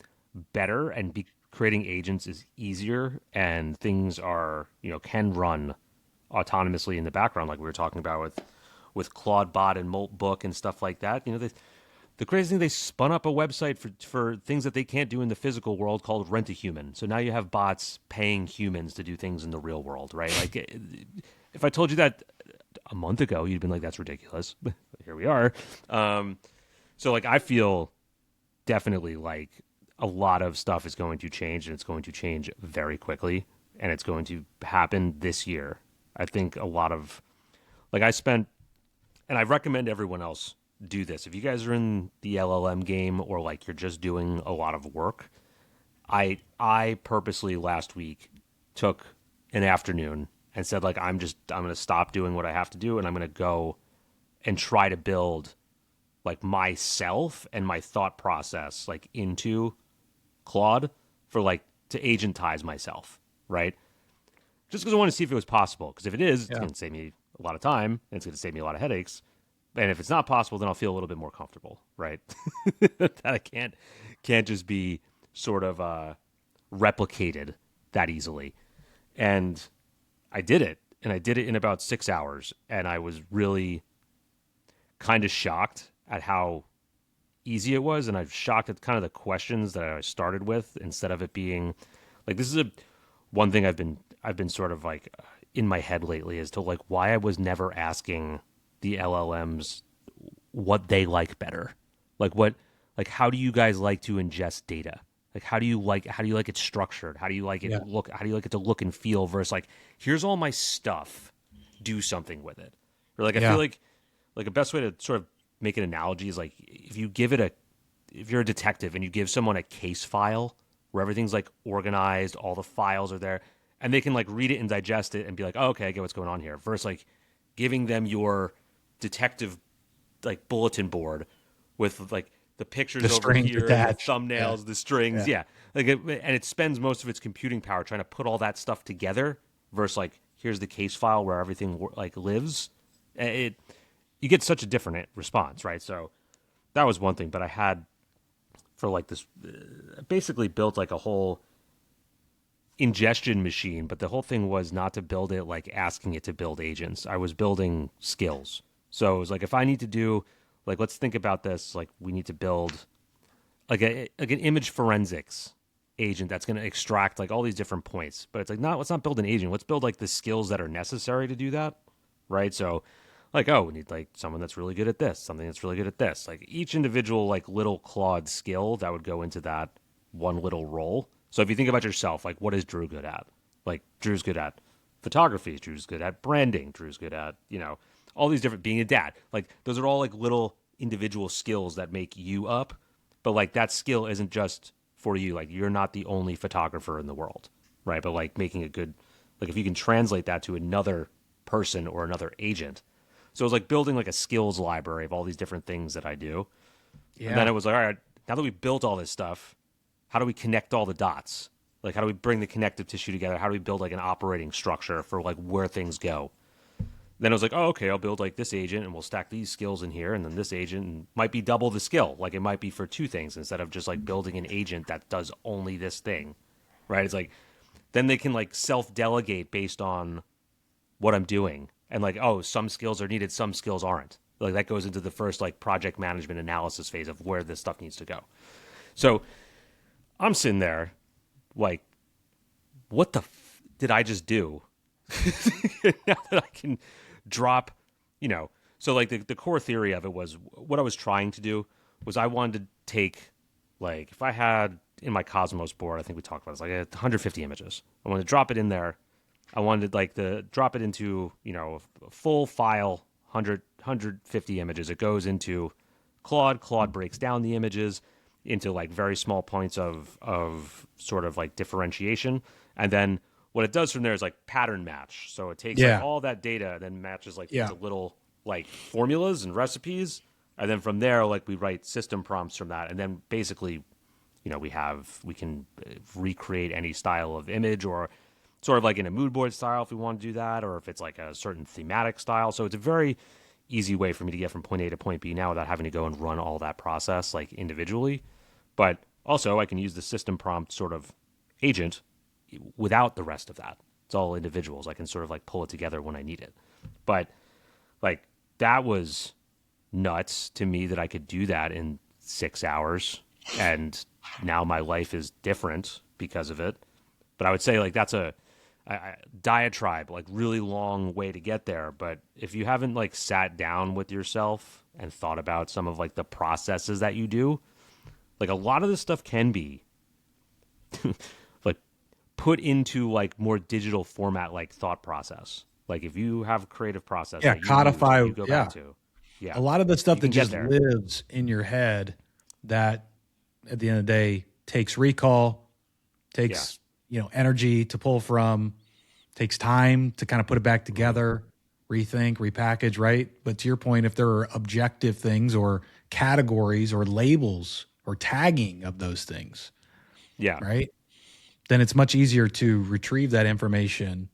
Speaker 2: better, and creating agents is easier, and things are, can run autonomously in the background, like we were talking about with Claude Bot and Moltbook and stuff like that. The crazy thing, they spun up a website for things that they can't do in the physical world called Rent a Human. So now you have bots paying humans to do things in the real world, right? Like, if I told you that a month ago, you'd been like, that's ridiculous. Here we are. So, like, I feel definitely like a lot of stuff is going to change, and it's going to change very quickly, and it's going to happen this year. I think a lot of, like, and I recommend everyone else do this. If you guys are in the LLM game, or like you're just doing a lot of work, I purposely last week took an afternoon and said, like, I'm going to stop doing what I have to do, and I'm going to go and try to build like myself and my thought process like into Claude for like to agentize myself, right? Just because I want to see if it was possible. Because if it is, it's going to save me a lot of time, and it's going to save me a lot of headaches. And if it's not possible, then I'll feel a little bit more comfortable, right? That I can't just be sort of replicated that easily. And I did it, and I did it in about 6 hours, and I was really kind of shocked at how easy it was, and I'm shocked at kind of the questions that I started with, instead of it being like, this is one thing I've been sort of like in my head lately, as to like why I was never asking the LLMs what they like better. Like how do you guys like to ingest data? Like how do you like it structured? How do you like it look? How do you like it to look and feel, versus like, here's all my stuff, do something with it. Or like I feel like a best way to sort of make an analogy is like, if you're a detective and you give someone a case file where everything's like organized, all the files are there, and they can like read it and digest it and be like, oh, okay, I get what's going on here, versus like giving them your detective like bulletin board with like the pictures over here, the thumbnails, the strings, like and it spends most of its computing power trying to put all that stuff together, versus like, here's the case file where everything like lives. You get such a different response, right? So that was one thing. But I had, for like this, basically built like a whole ingestion machine, but the whole thing was not to build it like asking it to build agents. I was building skills. So it was like, if I need to do, like, let's think about this, like we need to build like an image forensics agent that's going to extract like all these different points. But it's like, let's not build an agent. Let's build like the skills that are necessary to do that, right? So like, oh, we need like someone that's really good at this, something that's really good at this. Like each individual like little Claude skill that would go into that one little role. So if you think about yourself, like, what is Drew good at? Like, Drew's good at photography. Drew's good at branding. Drew's good at, all these different, being a dad. Like, those are all like little individual skills that make you up. But like, that skill isn't just for you. Like, you're not the only photographer in the world, right? But like making a good, like, if you can translate that to another person or another agent. So it was like building like a skills library of all these different things that I do. Yeah. And then it was like, all right, now that we built all this stuff, how do we connect all the dots? Like, how do we bring the connective tissue together? How do we build like an operating structure for like where things go? Then I was like, oh, okay, I'll build like this agent, and we'll stack these skills in here, and then this agent might be double the skill. Like, it might be for two things instead of just like building an agent that does only this thing, right? It's like, then they can like self-delegate based on what I'm doing. And like, oh, some skills are needed, some skills aren't. Like, that goes into the first like project management analysis phase of where this stuff needs to go. So I'm sitting there like, what the did I just do? Now that I can drop, so like the core theory of it was, what I was trying to do was I wanted to take, like, if I had in my Cosmos board, I think we talked about this, like 150 images. I wanted to drop it in there. I wanted like to drop it into, a full file, 150 images. It goes into Claude. Claude breaks down the images into like very small points of sort of like differentiation. And then what it does from there is like pattern match. So it takes like all that data and then matches like these little like formulas and recipes. And then from there, like we write system prompts from that. And then basically, we can recreate any style of image, or sort of like in a mood board style if we want to do that, or if it's like a certain thematic style. So it's a very easy way for me to get from point A to point B now without having to go and run all that process like individually. But also I can use the system prompt sort of agent without the rest of that. It's all individuals. I can sort of like pull it together when I need it. But like that was nuts to me that I could do that in 6 hours, and now my life is different because of it. But I would say like that's a diatribe, like really long way to get there. But if you haven't like sat down with yourself and thought about some of like the processes that you do, like a lot of this stuff can be like put into like more digital format, like thought process. Like if you have a creative process, that
Speaker 1: codify,
Speaker 2: you go back to.
Speaker 1: A lot of the stuff that just
Speaker 2: there.
Speaker 1: lives in your head that at the end of the day takes recall, takes energy to pull from, takes time to kind of put it back together, rethink, repackage, right? But to your point, if there are objective things or categories or labels or tagging of those things, right, then it's much easier to retrieve that information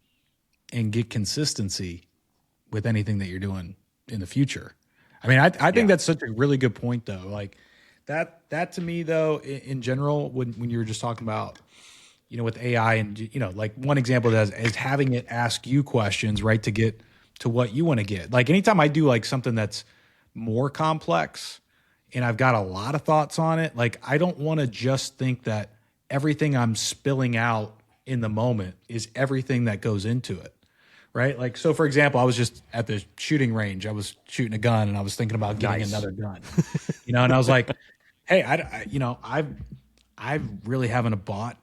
Speaker 1: and get consistency with anything that you're doing in the future. I mean, I think that's such a really good point, though. Like that to me, though, in general, when you were just talking about, with AI and, like one example is having it ask you questions, right, to get to what you want to get. Like anytime I do like something that's more complex and I've got a lot of thoughts on it, like I don't want to just think that everything I'm spilling out in the moment is everything that goes into it. Right. Like, so for example, I was just at the shooting range. I was shooting a gun and I was thinking about getting another gun, and I was like, hey, I really haven't bought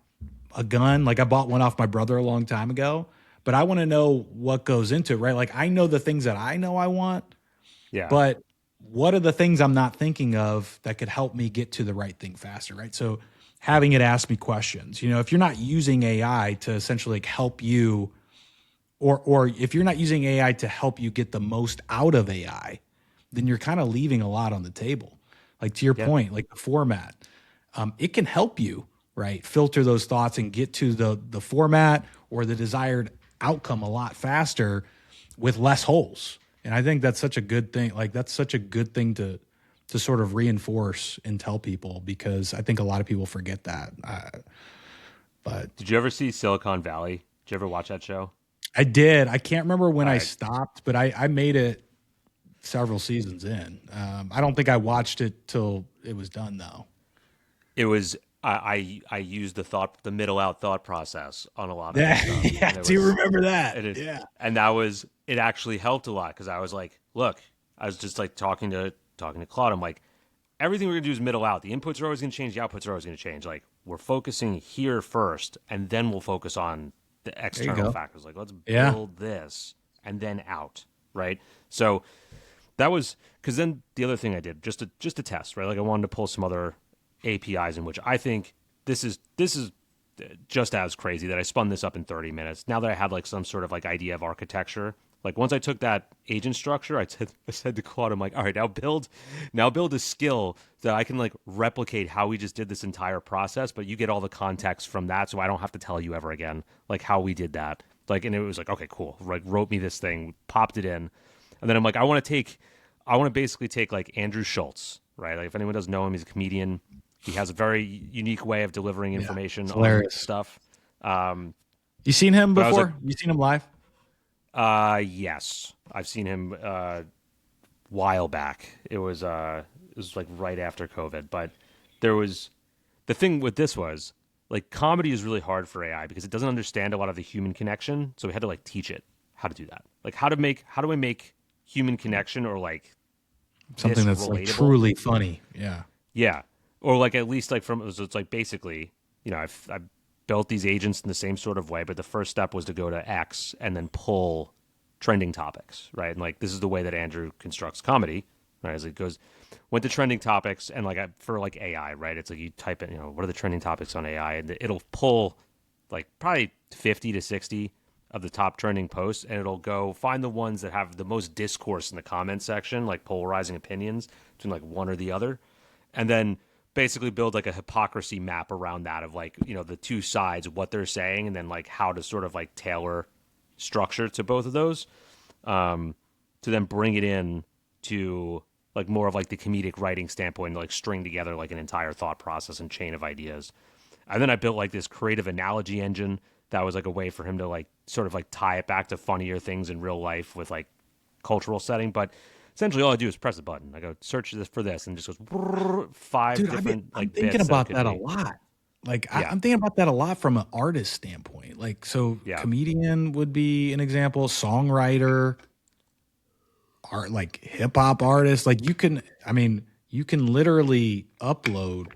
Speaker 1: a gun. Like I bought one off my brother a long time ago, but I want to know what goes into it. Right. Like I know the things that I know I want, but what are the things I'm not thinking of that could help me get to the right thing faster. Right. So having it ask me questions, if you're not using AI to essentially like help you, or if you're not using AI to help you get the most out of AI, then you're kind of leaving a lot on the table. Like to your point, like the format, it can help you, right, filter those thoughts and get to the format or the desired outcome a lot faster with less holes. And I think that's such a good thing. Like that's such a good thing to sort of reinforce and tell people, because I think a lot of people forget that. But
Speaker 2: did you ever see Silicon Valley? Did you ever watch that show?
Speaker 1: I did. I can't remember when I stopped, but I made it several seasons in. I don't think I watched it till it was done, though.
Speaker 2: It was I used the middle out thought process on a lot of that stuff.
Speaker 1: Yeah, do you remember that?
Speaker 2: And it actually helped a lot, because I was like, look, I was just like talking to Claude. I'm like, everything we're gonna do is middle out. The inputs are always gonna change. The outputs are always gonna change. Like we're focusing here first, and then we'll focus on the external factors. Like let's build this and then out, right? So that was, because then the other thing I did just to test, right? Like I wanted to pull some other APIs in which I think this is just as crazy that I spun this up in 30 minutes. Now that I had like some sort of like idea of architecture, like once I took that agent structure, I said to Claude, I'm like, all right, now build a skill that I can like replicate how we just did this entire process, but you get all the context from that, so I don't have to tell you ever again like how we did that. Like, and it was like, okay, cool. Like wrote me this thing, popped it in, and then I'm like, I want to basically take like Andrew Schultz, right? Like if anyone doesn't know him, he's a comedian. He has a very unique way of delivering information on stuff.
Speaker 1: You seen him before? You seen him live?
Speaker 2: Yes, I've seen him while back. It was like right after COVID, but there was the thing with this was like comedy is really hard for AI because it doesn't understand a lot of the human connection. So we had to like teach it how to do that. Like how do I make human connection or like
Speaker 1: something that's like truly funny. Yeah.
Speaker 2: Yeah, or like at least like from so it's like basically, I built these agents in the same sort of way, but the first step was to go to X and then pull trending topics, right? And like this is the way that Andrew constructs comedy, right? As it goes, went to trending topics and like for like AI, right? It's like you type in, what are the trending topics on AI, and it'll pull like probably 50 to 60 of the top trending posts, and it'll go find the ones that have the most discourse in the comment section, like polarizing opinions between like one or the other, and then basically build like a hypocrisy map around that of like the two sides, what they're saying, and then like how to sort of like tailor structure to both of those, to then bring it in to like more of like the comedic writing standpoint, to like string together like an entire thought process and chain of ideas. And then I built like this creative analogy engine that was like a way for him to like sort of like tie it back to funnier things in real life with like cultural setting. But essentially all I do is press a button. I go search this for this and it just goes brrr, five
Speaker 1: Dude,
Speaker 2: different
Speaker 1: I'm
Speaker 2: like
Speaker 1: thinking
Speaker 2: bits
Speaker 1: about
Speaker 2: could
Speaker 1: that a
Speaker 2: be.
Speaker 1: lot. Like
Speaker 2: Yeah.
Speaker 1: I'm thinking about that a lot from an artist standpoint. Like, so
Speaker 2: Yeah.
Speaker 1: comedian would be an example, songwriter, art, like hip hop artist. Like you can literally upload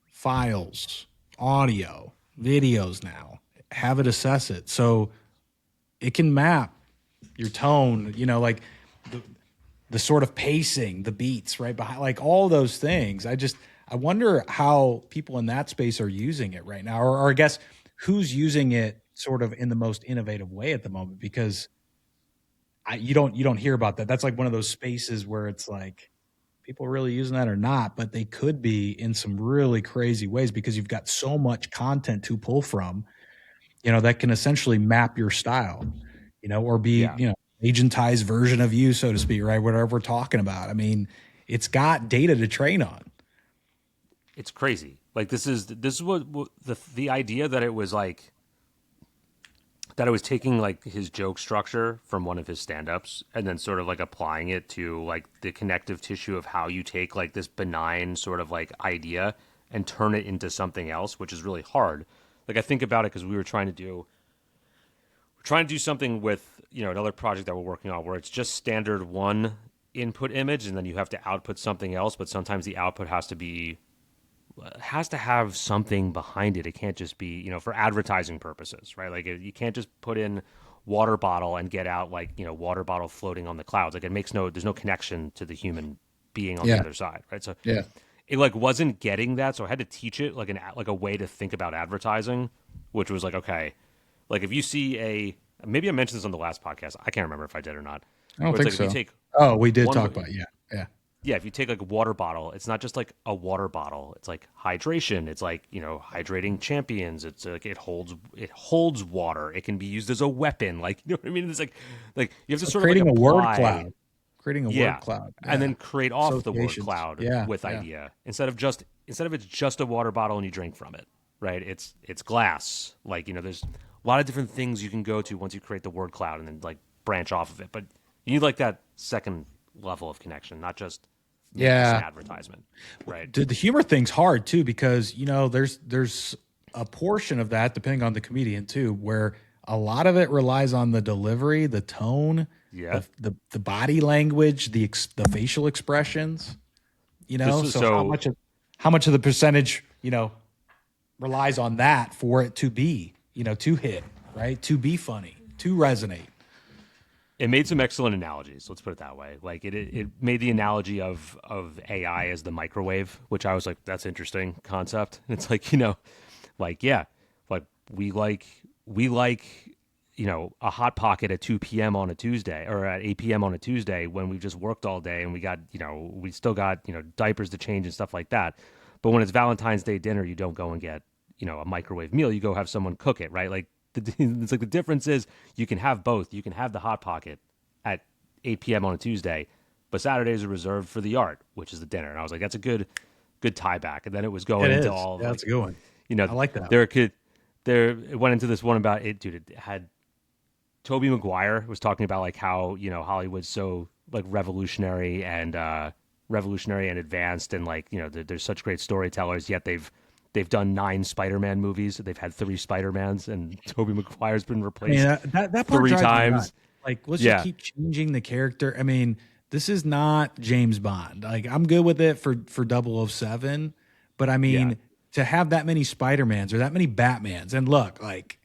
Speaker 1: files, audio, videos now, have it assess it. So it can map your tone, like the sort of pacing, the beats right behind, like all those things. I wonder how people in that space are using it right now, or I guess who's using it sort of in the most innovative way at the moment, because you don't hear about that. That's like one of those spaces where it's like people are really using that or not, but they could be in some really crazy ways because you've got so much content to pull from, that can essentially map your style, or be,
Speaker 2: Yeah.
Speaker 1: agentized version of you, so to speak, right? Whatever we're talking about. I mean, it's got data to train on.
Speaker 2: It's crazy. Like this is what the idea that it was like that I was taking like his joke structure from one of his stand-ups and then sort of like applying it to like the connective tissue of how you take like this benign sort of like idea and turn it into something else, which is really hard. Like I think about it because we're trying to do something with another project that we're working on where it's just standard one input image and then you have to output something else, but sometimes the output has to have something behind it. It can't just be, for advertising purposes, right? Like you can't just put in water bottle and get out like, water bottle floating on the clouds. Like there's no connection to the human being on the
Speaker 1: Yeah.
Speaker 2: other side, right? So
Speaker 1: Yeah.
Speaker 2: it like wasn't getting that. So I had to teach it like like a way to think about advertising, which was like, okay, like if you see maybe I mentioned this on the last podcast. I can't remember if I did or not.
Speaker 1: I don't
Speaker 2: Where it's
Speaker 1: think
Speaker 2: like
Speaker 1: so.
Speaker 2: if you take
Speaker 1: Oh, we did
Speaker 2: one,
Speaker 1: talk about it. Yeah. Yeah.
Speaker 2: yeah, if you take like a water bottle, it's not just like a water bottle. It's like hydration. It's like, hydrating champions. It's like it holds water. It can be used as a weapon. Like, you know what I mean? It's like you have to sort of like
Speaker 1: Creating a word
Speaker 2: apply,
Speaker 1: cloud. Creating a
Speaker 2: yeah,
Speaker 1: word cloud.
Speaker 2: and
Speaker 1: Yeah.
Speaker 2: then create off the word
Speaker 1: Associations.
Speaker 2: cloud
Speaker 1: Yeah.
Speaker 2: with
Speaker 1: Yeah.
Speaker 2: idea instead of it's just a water bottle and you drink from it, right? It's glass. Like, there's a lot of different things you can go to once you create the word cloud and then like branch off of it. But you need like that second level of connection, not just make this an
Speaker 1: Yeah.
Speaker 2: advertisement, right?
Speaker 1: The humor thing's hard too, because there's a portion of that, depending on the comedian too, where a lot of it relies on the delivery, the tone,
Speaker 2: Yeah.
Speaker 1: the body language, the facial expressions.
Speaker 2: This is
Speaker 1: So
Speaker 2: so
Speaker 1: how much of the percentage relies on that for it to be to hit, right, to be funny, to resonate.
Speaker 2: it made some excellent analogies. Let's put it that way. Like it made the analogy of AI as the microwave, which I was like, that's interesting concept. And it's like, like, yeah, like we like, a hot pocket at 2 p.m. on a Tuesday or at 8 p.m. on a Tuesday when we've just worked all day and we got, we still got, diapers to change and stuff like that. But when it's Valentine's Day dinner, you don't go and get, a microwave meal. You go have someone cook it, right? Like it's like the difference is you can have both. You can have the hot pocket at 8 p.m. on a Tuesday, but Saturdays are reserved for the art, which is the dinner. And I was like, that's a good tie back. And then it was going
Speaker 1: It
Speaker 2: into
Speaker 1: is.
Speaker 2: all of
Speaker 1: Yeah,
Speaker 2: like,
Speaker 1: that's a good one. I like that.
Speaker 2: It went into this one about it, dude. It had Tobey Maguire was talking about like how Hollywood's so like revolutionary and advanced, and like there's such great storytellers, yet they've done 9 Spider-Man movies. They've had 3 Spider-Mans, and Tobey Maguire's been replaced
Speaker 1: That part
Speaker 2: 3
Speaker 1: drives me
Speaker 2: times.
Speaker 1: nuts. Like, let's just
Speaker 2: Yeah,
Speaker 1: keep changing the character. I mean, this is not James Bond. Like, I'm good with it for 007, but I mean, to have that many Spider-Mans or that many Batmans, and look, like,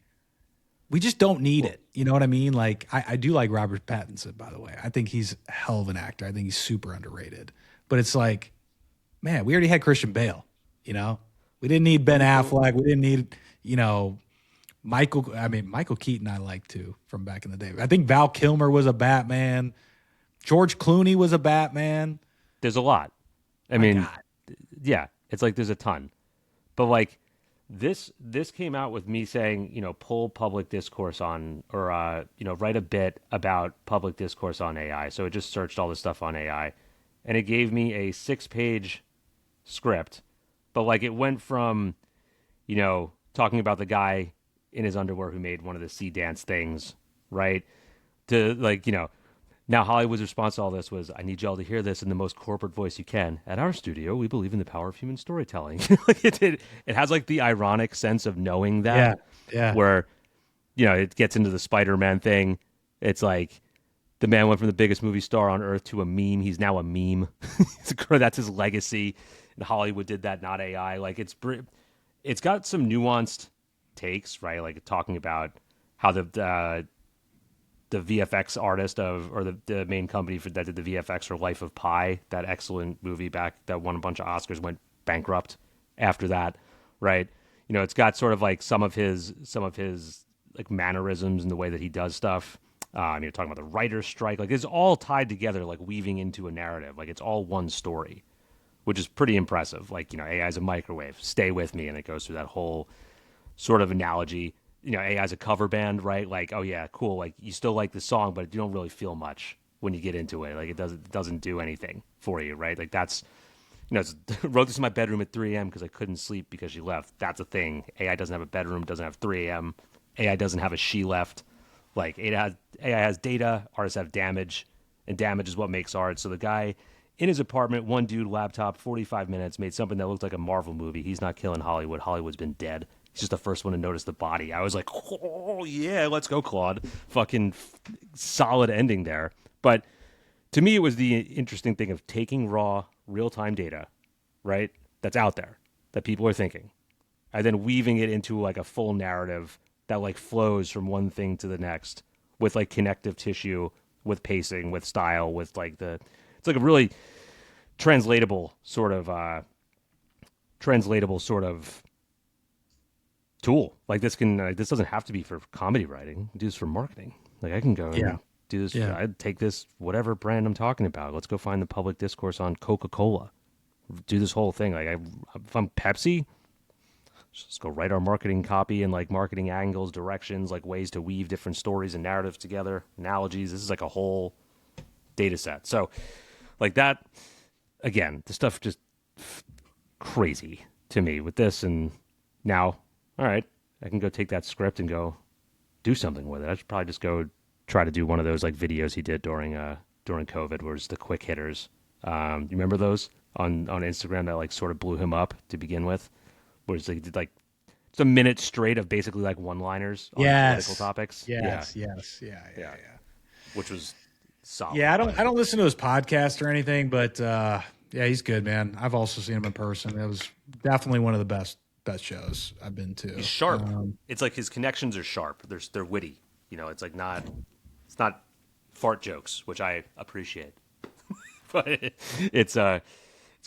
Speaker 1: we just don't need it. You know what I mean? Like, I do like Robert Pattinson, by the way. I think he's a hell of an actor. I think he's super underrated. But it's like, man, we already had Christian Bale, you know? We didn't need Ben Affleck. We didn't need, you know, Michael Keaton I like too from back in the day. I think Val Kilmer was a Batman. George Clooney was a Batman.
Speaker 2: There's a lot. I mean, yeah, it's like there's a ton. But like this came out with me saying, you know, pull public discourse on, or you know, write a bit about public discourse on AI. So it just searched all this stuff on AI, and it gave me a 6-page script. But like it went from, you know, talking about the guy in his underwear who made one of the Seedance things, right? To like, you know, now Hollywood's response to all this was, I need y'all to hear this in the most corporate voice you can. At our studio, we believe in the power of human storytelling. Like it has like the ironic sense of knowing that.
Speaker 1: Yeah.
Speaker 2: Where, you know, it gets into the Spider-Man thing. It's like the man went from the biggest movie star on earth to a meme. He's now a meme. That's his legacy. And Hollywood did that, not AI. Like it's got some nuanced takes, right? Like talking about how the VFX artist or the main company that did the VFX for Life of Pi, that excellent movie back that won a bunch of Oscars, went bankrupt after that, right? You know, it's got sort of like some of his like mannerisms and the way that he does stuff. You're talking about the writer's strike. Like it's all tied together, like weaving into a narrative. Like it's all one story, which is pretty impressive. Like, you know, AI is a microwave. Stay with me, and it goes through that whole sort of analogy. You know, AI is a cover band, right? Like, oh yeah, cool. Like you still like the song, but you don't really feel much when you get into it. Like it doesn't do anything for you, right? Like that's, you know, wrote this in my bedroom at 3 a.m. because I couldn't sleep because she left. That's a thing. AI doesn't have a bedroom, doesn't have 3 a.m. AI doesn't have a she left. Like AI has data, artists have damage, and damage is what makes art. So the guy in his apartment, one dude, laptop, 45 minutes, made something that looked like a Marvel movie. He's not killing Hollywood. Hollywood's been dead. He's just the first one to notice the body. I was like, oh, yeah, let's go, Claude. Fucking solid ending there. But to me, it was the interesting thing of taking raw, real-time data, right, that's out there, that people are thinking, and then weaving it into like a full narrative that like flows from one thing to the next with like connective tissue, with pacing, with style, with like it's like a really translatable sort of tool. Like this this doesn't have to be for comedy writing. Do this for marketing. Like I can go and do this. Yeah. I'd take this, whatever brand I'm talking about. Let's go find the public discourse on Coca-Cola. Do this whole thing. Like if I'm Pepsi, just go write our marketing copy and like marketing angles, directions, like ways to weave different stories and narratives together, analogies. This is like a whole data set. So like that, again, the stuff just crazy to me with this. And now, all right, I can go take that script and go do something with it. I should probably just go try to do one of those like videos he did during COVID, where it's the quick hitters. You remember those on Instagram that like sort of blew him up to begin with, where it's like did like it's a minute straight of basically like one-liners on political topics.
Speaker 1: Yes.
Speaker 2: Which was solid.
Speaker 1: Yeah, I don't listen to his podcast or anything, but yeah, he's good, man. I've also seen him in person. It was definitely one of the best shows I've been to.
Speaker 2: He's sharp. It's like his connections are sharp. They're witty. You know, it's like it's not fart jokes, which I appreciate. But it's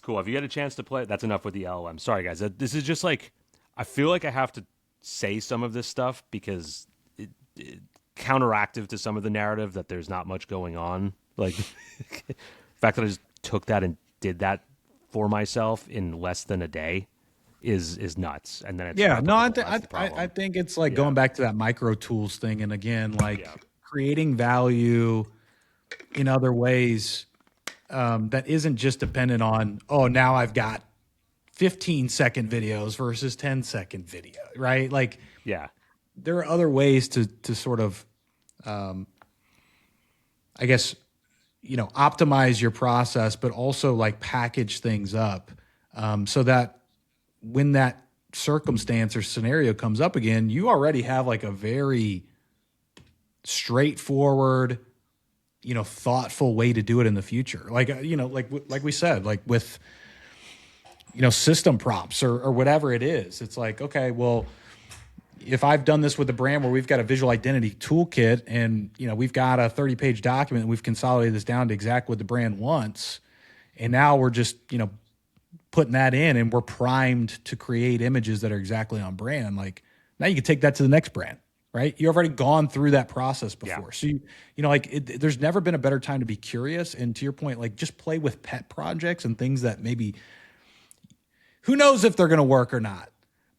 Speaker 2: cool. If you get a chance to play it, that's enough with the LLM. Sorry guys. This is just like, I feel like I have to say some of this stuff because it counteractive to some of the narrative that there's not much going on. Like the fact that I just took that and did that for myself in less than a day is nuts. And then it's
Speaker 1: I think it's like going back to that micro tools thing, and again, like creating value in other ways that isn't just dependent on, oh, now I've got 15-second videos versus 10-second video, right? Like, there are other ways to sort of, I guess, you know, optimize your process, but also like package things up so that when that circumstance or scenario comes up again, you already have like a very straightforward, thoughtful way to do it in the future. Like, like we said, like with, system prompts or whatever it is. It's like, okay, well, if I've done this with a brand where we've got a visual identity toolkit and, we've got a 30-page document and we've consolidated this down to exactly what the brand wants. And now we're just, putting that in and we're primed to create images that are exactly on brand. Like now you can take that to the next brand, right? You've already gone through that process before. So, there's never been a better time to be curious. And to your point, like just play with pet projects and things that maybe, who knows if they're going to work or not,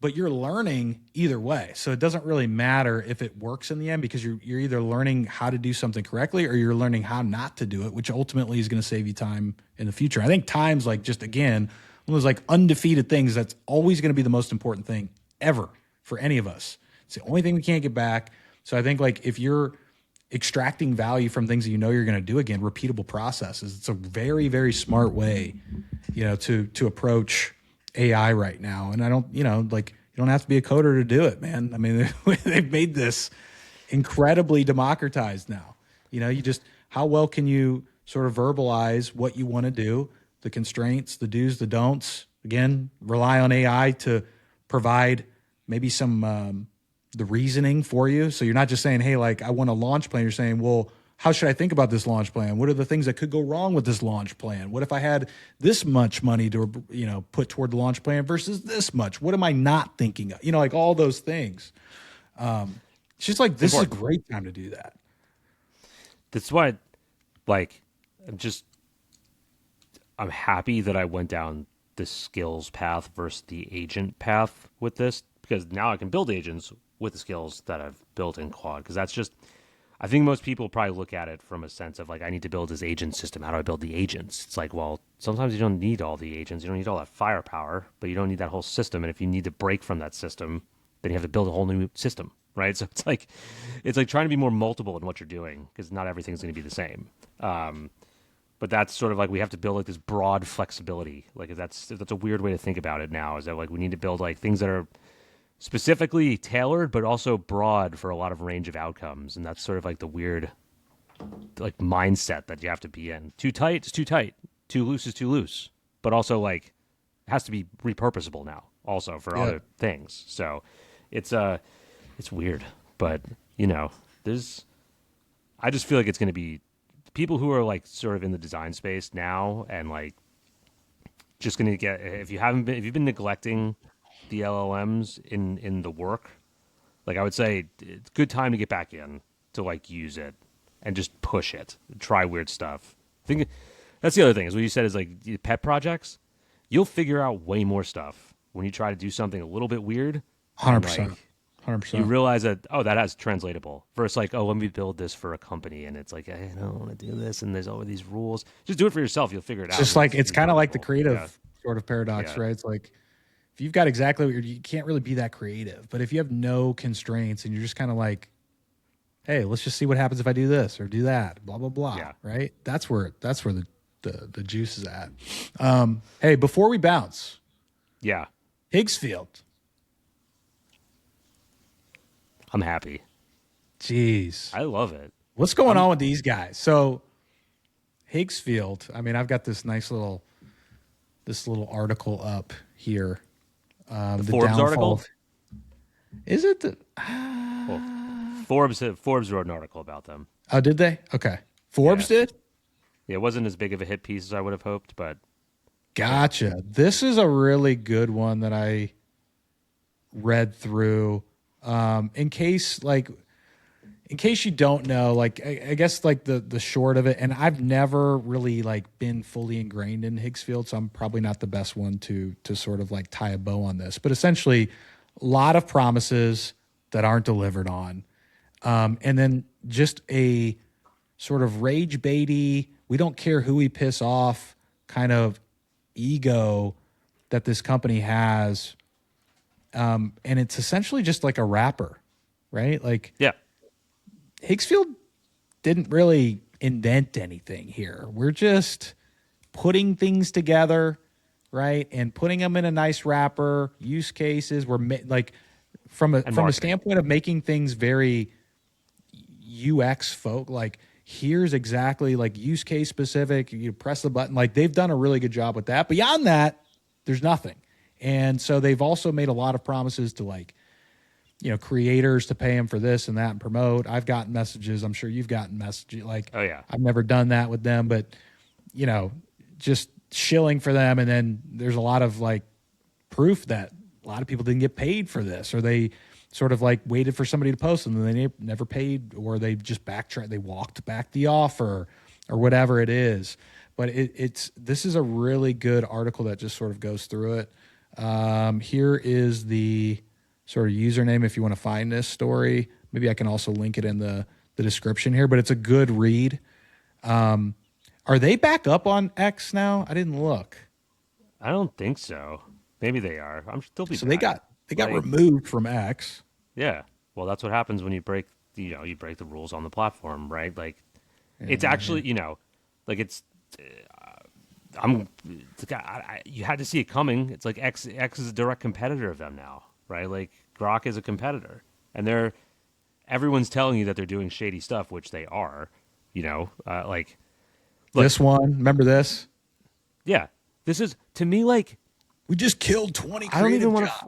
Speaker 1: but you're learning either way. So it doesn't really matter if it works in the end because you're either learning how to do something correctly or you're learning how not to do it, which ultimately is going to save you time in the future. I think time's like just, again, one of those like undefeated things that's always going to be the most important thing ever for any of us. It's the only thing we can't get back. So I think like if you're extracting value from things that you're going to do again, repeatable processes, it's a very, very smart way, to approach AI right now. And I don't, you don't have to be a coder to do it, man. I mean, they've made this incredibly democratized now. How well can you sort of verbalize what you want to do, the constraints, the do's, the don'ts, again, rely on AI to provide maybe some, the reasoning for you. So you're not just saying, hey, like I want a launch plan. You're saying, well, how should I think about this launch plan? What are the things that could go wrong with this launch plan? What if I had this much money to, put toward the launch plan versus this much? What am I not thinking of? Like all those things. It's just like, this is a great time to do that.
Speaker 2: That's why, like, I'm happy that I went down the skills path versus the agent path with this, because now I can build agents with the skills that I've built in Claude. Because that's just, I think most people probably look at it from a sense of like, I need to build this agent system. How do I build the agents? It's like, well, sometimes you don't need all the agents. You don't need all that firepower, but you don't need that whole system. And if you need to break from that system, then you have to build a whole new system, right? So it's like trying to be more multiple in what you're doing, because not everything's going to be the same. But that's sort of like, we have to build like this broad flexibility. Like that's a weird way to think about it now, is that like we need to build like things that are specifically tailored, but also broad for a lot of range of outcomes. And that's sort of like the weird like mindset that you have to be in. Too tight is too tight. Too loose is too loose. But also like it has to be repurposable now also for other things. So it's weird, but I just feel like it's going to be people who are like sort of in the design space now and like just going to get, if you've been neglecting the LLMs in the work, like I would say it's a good time to get back in to like use it and just push it, try weird stuff. I think that's the other thing is what you said is like pet projects. You'll figure out way more stuff when you try to do something a little bit weird.
Speaker 1: 100%. 100%.
Speaker 2: You realize that, that is translatable versus like, let me build this for a company. And it's like, I don't want to do this. And there's all these rules. Just do it for yourself. You'll figure it out.
Speaker 1: Just like, it's kind of like the creative sort of paradox, right? It's like, if you've got exactly what you can't really be that creative, but if you have no constraints and you're just kind of like, hey, let's just see what happens if I do this or do that, blah, blah, blah. Right. That's where the juice is at. Hey, before we bounce.
Speaker 2: Yeah.
Speaker 1: Higgsfield.
Speaker 2: I'm happy.
Speaker 1: Jeez.
Speaker 2: I love it.
Speaker 1: What's going on with these guys? So Higgsfield, I mean, I've got this nice little article up here.
Speaker 2: The Forbes article?
Speaker 1: Is it the
Speaker 2: Forbes wrote an article about them.
Speaker 1: Oh, did they? Okay. Forbes did?
Speaker 2: Yeah, it wasn't as big of a hit piece as I would have hoped, but
Speaker 1: gotcha. This is a really good one that I read through. In case you don't know, like I guess like the short of it, and I've never really like been fully ingrained in Higgsfield, so I'm probably not the best one to sort of like tie a bow on this. But essentially, a lot of promises that aren't delivered on, and then just a sort of rage baity, we don't care who we piss off kind of ego that this company has. And it's essentially just like a wrapper, right? Like,
Speaker 2: yeah,
Speaker 1: Higgsfield didn't really invent anything here. We're just putting things together, right? And putting them in a nice wrapper, use cases. We're like from a standpoint of making things very UX folk, like here's exactly like use case specific. You press the button. Like they've done a really good job with that. Beyond that, there's nothing. And so they've also made a lot of promises to like, creators to pay them for this and that and promote. I've gotten messages. I'm sure you've gotten messages. Like,
Speaker 2: Oh yeah.
Speaker 1: I've never done that with them, but just shilling for them. And then there's a lot of like proof that a lot of people didn't get paid for this, or they sort of like waited for somebody to post and then they never paid, or they just backtracked, they walked back the offer or whatever it is. But this is a really good article that just sort of goes through it. Here is the sort of username if you want to find this story. Maybe I can also link it in the description here, but it's a good read. Are they back up on X now? I didn't look.
Speaker 2: I don't think so. Maybe they are. I'm still be.
Speaker 1: So
Speaker 2: back.
Speaker 1: they got removed from X.
Speaker 2: Yeah. Well, that's what happens when you break you break the rules on the platform, right? Like it's actually, like it's you had to see it coming. It's like X is a direct competitor of them now, right? Like Grok is a competitor. And everyone's telling you that they're doing shady stuff, which they are, like look,
Speaker 1: this one, remember this?
Speaker 2: Yeah. This is to me like
Speaker 1: we just killed 20
Speaker 2: I don't even want
Speaker 1: jobs.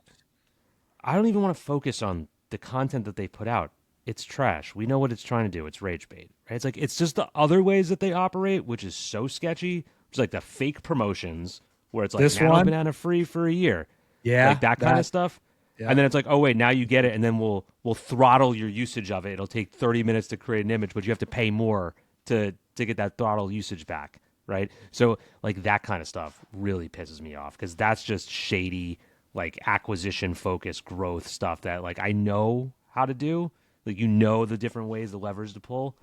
Speaker 2: I don't even want to focus on the content that they put out. It's trash. We know what it's trying to do. It's rage bait, right? It's like it's just the other ways that they operate, which is so sketchy. It's like the fake promotions where it's like
Speaker 1: This
Speaker 2: Nano
Speaker 1: one?
Speaker 2: Banana free for a year,
Speaker 1: Yeah,
Speaker 2: like that kind of stuff.
Speaker 1: Yeah.
Speaker 2: And then it's like, oh wait, now you get it, and then we'll throttle your usage of it. It'll take 30 minutes to create an image, but you have to pay more to get that throttle usage back, right? So like that kind of stuff really pisses me off because that's just shady, like acquisition focused growth stuff that like I know how to do. Like the different ways, the levers to pull,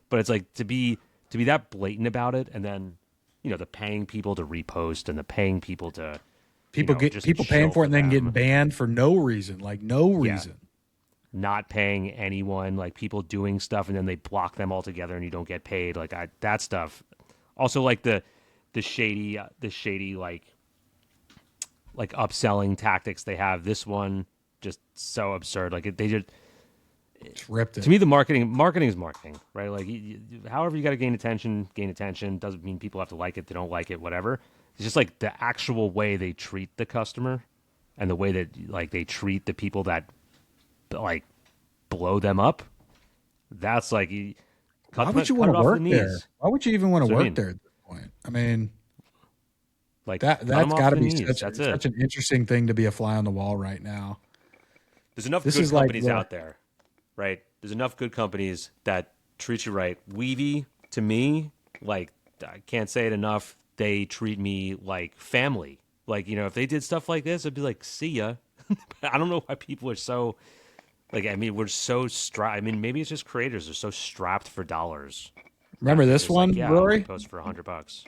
Speaker 2: but it's like to be that blatant about it, and then the paying people to repost and the paying people to
Speaker 1: people paying for it and then getting banned for no reason, like no reason.
Speaker 2: Not paying anyone, like people doing stuff and then they block them altogether and you don't get paid. Like that stuff. Also, like the shady like upselling tactics they have. This one just so absurd. Like they just.
Speaker 1: It's ripped it.
Speaker 2: To me, the marketing is marketing, right? Like, however you got to gain attention. Doesn't mean people have to like it. They don't like it, whatever. It's just like the actual way they treat the customer, and the way that like they treat the people that like blow them up. That's like,
Speaker 1: why would you want to work there? Why would you even want to work there at this point? I mean,
Speaker 2: like
Speaker 1: that's got to be such an interesting thing to be a fly on the wall right now.
Speaker 2: There's enough good companies out there. Right, there's enough good companies that treat you right. Weavy, to me, like I can't say it enough. They treat me like family. Like if they did stuff like this, I'd be like, see ya. I don't know why people are so like. I mean, we're so strapped. I mean, maybe it's just creators are so strapped for dollars.
Speaker 1: Remember this one,
Speaker 2: like,
Speaker 1: Rory?
Speaker 2: I'll post for $100.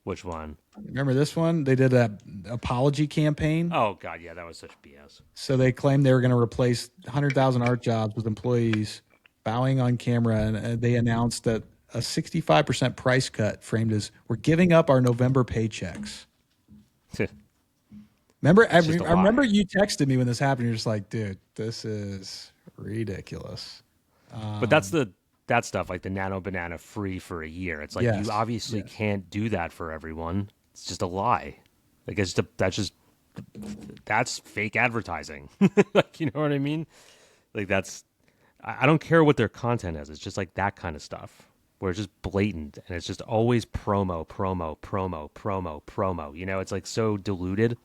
Speaker 2: Which one?
Speaker 1: Remember this one? They did that apology campaign.
Speaker 2: Oh God, yeah, that was such BS.
Speaker 1: So they claimed they were going to replace 100,000 art jobs with employees bowing on camera, and they announced that a 65% price cut framed as "We're giving up our November paychecks." Remember, I remember you texted me when this happened. You're just like, "Dude, this is ridiculous."
Speaker 2: But that's that stuff like the Nano Banana free for a year. It's like you obviously can't do that for everyone. It's just a lie. Like that's fake advertising. Like you know what I mean? Like I don't care what their content is. It's just like that kind of stuff where it's just blatant and it's just always promo. It's like so diluted.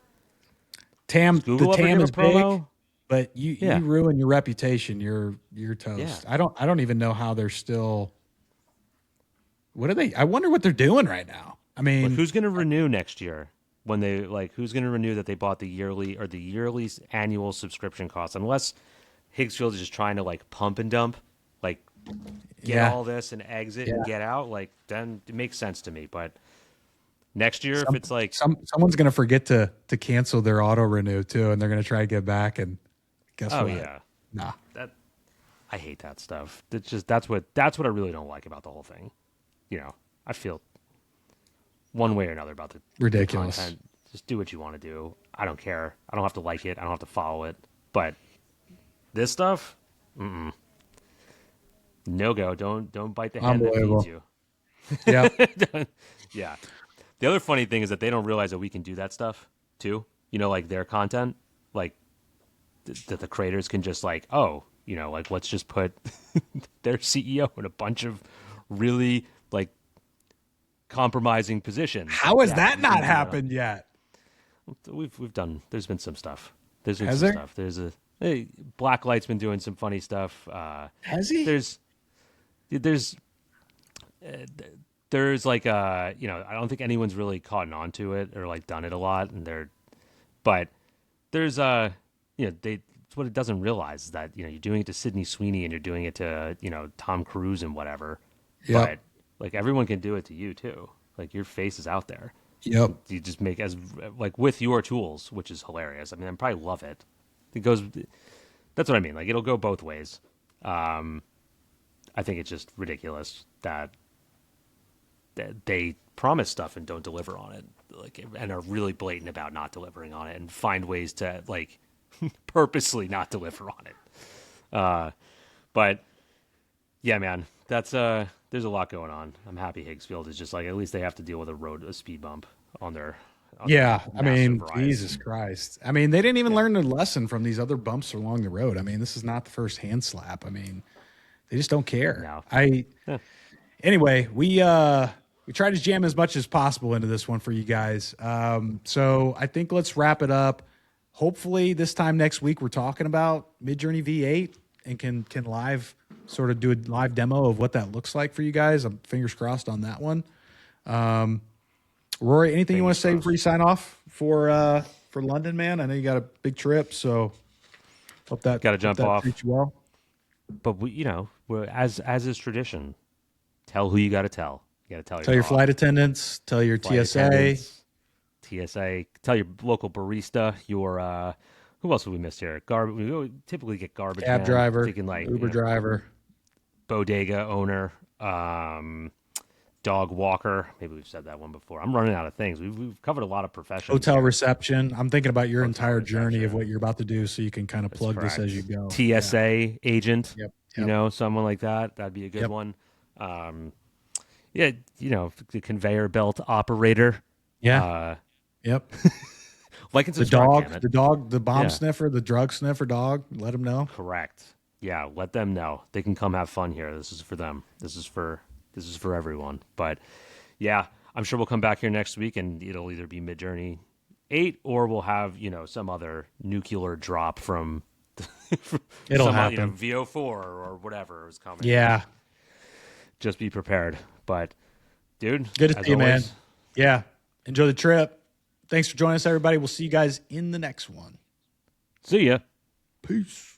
Speaker 1: Tam,
Speaker 2: Google
Speaker 1: the Tam is
Speaker 2: promo?
Speaker 1: big. But you ruin your reputation. You're toast.
Speaker 2: Yeah.
Speaker 1: I don't even know how they're still. What are they? I wonder what they're doing right now. I mean,
Speaker 2: like, who's going to renew next year? When they who's going to renew that they bought the yearly annual subscription cost? Unless Higgsfield is just trying to like pump and dump, like get all this and exit and get out. Like then it makes sense to me. But next year, if it's like
Speaker 1: someone's going to forget to cancel their auto renew too, and they're going to try to get back and. Guess what?
Speaker 2: Yeah,
Speaker 1: nah.
Speaker 2: I hate that stuff. That's what I really don't like about the whole thing. I feel one way or another about the
Speaker 1: ridiculous.
Speaker 2: The content. Just do what you want to do. I don't care. I don't have to like it. I don't have to follow it. But this stuff, no. no go. Don't bite the hand that
Speaker 1: Unbelievable.
Speaker 2: feeds you.
Speaker 1: Yeah.
Speaker 2: Yeah. The other funny thing is that they don't realize that we can do that stuff too. You know, like their content, like that the creators can just like, oh, you know, like let's just put their CEO in a bunch of really like compromising positions.
Speaker 1: How
Speaker 2: Like,
Speaker 1: has that not happened yet?
Speaker 2: We've done. There's been some stuff. There's been
Speaker 1: Has
Speaker 2: some
Speaker 1: there?
Speaker 2: stuff. Blacklight's been doing some funny stuff.
Speaker 1: Has he?
Speaker 2: There's like you know, I don't think anyone's really caught on to it or like done it a lot, but there's you know, it's what it doesn't realize is that, you know, you're doing it to Sydney Sweeney and you're doing it to, you know, Tom Cruise and whatever.
Speaker 1: Yep.
Speaker 2: But like everyone can do it to you too. Like your face is out there.
Speaker 1: Yep.
Speaker 2: You just make as like with your tools, which is hilarious. I mean, I probably love it. It goes. That's what I mean. Like it'll go both ways. I think it's just ridiculous that they promise stuff and don't deliver on it, like, and are really blatant about not delivering on it, and find ways to like purposely not deliver on it. But yeah, man, that's there's a lot going on. I'm happy Higgsfield is just like, at least they have to deal with a speed bump on their.
Speaker 1: Yeah, I mean,
Speaker 2: Verizon.
Speaker 1: Jesus Christ. I mean, they didn't even learn their lesson from these other bumps along the road. I mean, this is not the first hand slap. I mean, they just don't care.
Speaker 2: No.
Speaker 1: Anyway, we tried to jam as much as possible into this one for you guys. So I think let's wrap it up. Hopefully this time next week we're talking about Midjourney V8 and can live sort of do a live demo of what that looks like for you guys. I'm fingers crossed on that one. Rory, anything you want to say before you sign off for London, man? I know you got a big trip, so hope that
Speaker 2: got to jump off.
Speaker 1: treats you well.
Speaker 2: But we, you know, we're as is tradition. Tell who you got to tell. You got to tell
Speaker 1: your flight attendants. Tell your TSA.
Speaker 2: TSA. Tell your local barista. Your who else have we missed here? We typically get garbage
Speaker 1: Cab
Speaker 2: man,
Speaker 1: driver.
Speaker 2: thinking like
Speaker 1: Uber driver.
Speaker 2: Bodega owner. Dog walker. Maybe we've said that one before. I'm running out of things. We've covered a lot of professions.
Speaker 1: Hotel
Speaker 2: here.
Speaker 1: reception. I'm thinking about your
Speaker 2: Hotel
Speaker 1: entire journey
Speaker 2: reception.
Speaker 1: of what you're about to do, so you can kind of plug this as you go.
Speaker 2: TSA agent.
Speaker 1: Yep.
Speaker 2: You know, someone like that. That'd be a good
Speaker 1: Yep.
Speaker 2: one. Yeah, you know, the conveyor belt operator.
Speaker 1: Yeah. Yep.
Speaker 2: Like it's
Speaker 1: The dog, the bomb sniffer, the drug sniffer dog. Let them know.
Speaker 2: Correct. Yeah, let them know. They can come have fun here. This is for them. This is for everyone. But yeah, I'm sure we'll come back here next week and it'll either be Midjourney 8 or we'll have, you know, some other nuclear drop from
Speaker 1: It'll happen.
Speaker 2: You know, VO4 or whatever is coming.
Speaker 1: Yeah.
Speaker 2: Just be prepared. But dude,
Speaker 1: Good to
Speaker 2: as
Speaker 1: see you, man.
Speaker 2: always,
Speaker 1: Yeah. Enjoy the trip. Thanks for joining us, everybody. We'll see you guys in the next one.
Speaker 2: see ya.
Speaker 1: Peace.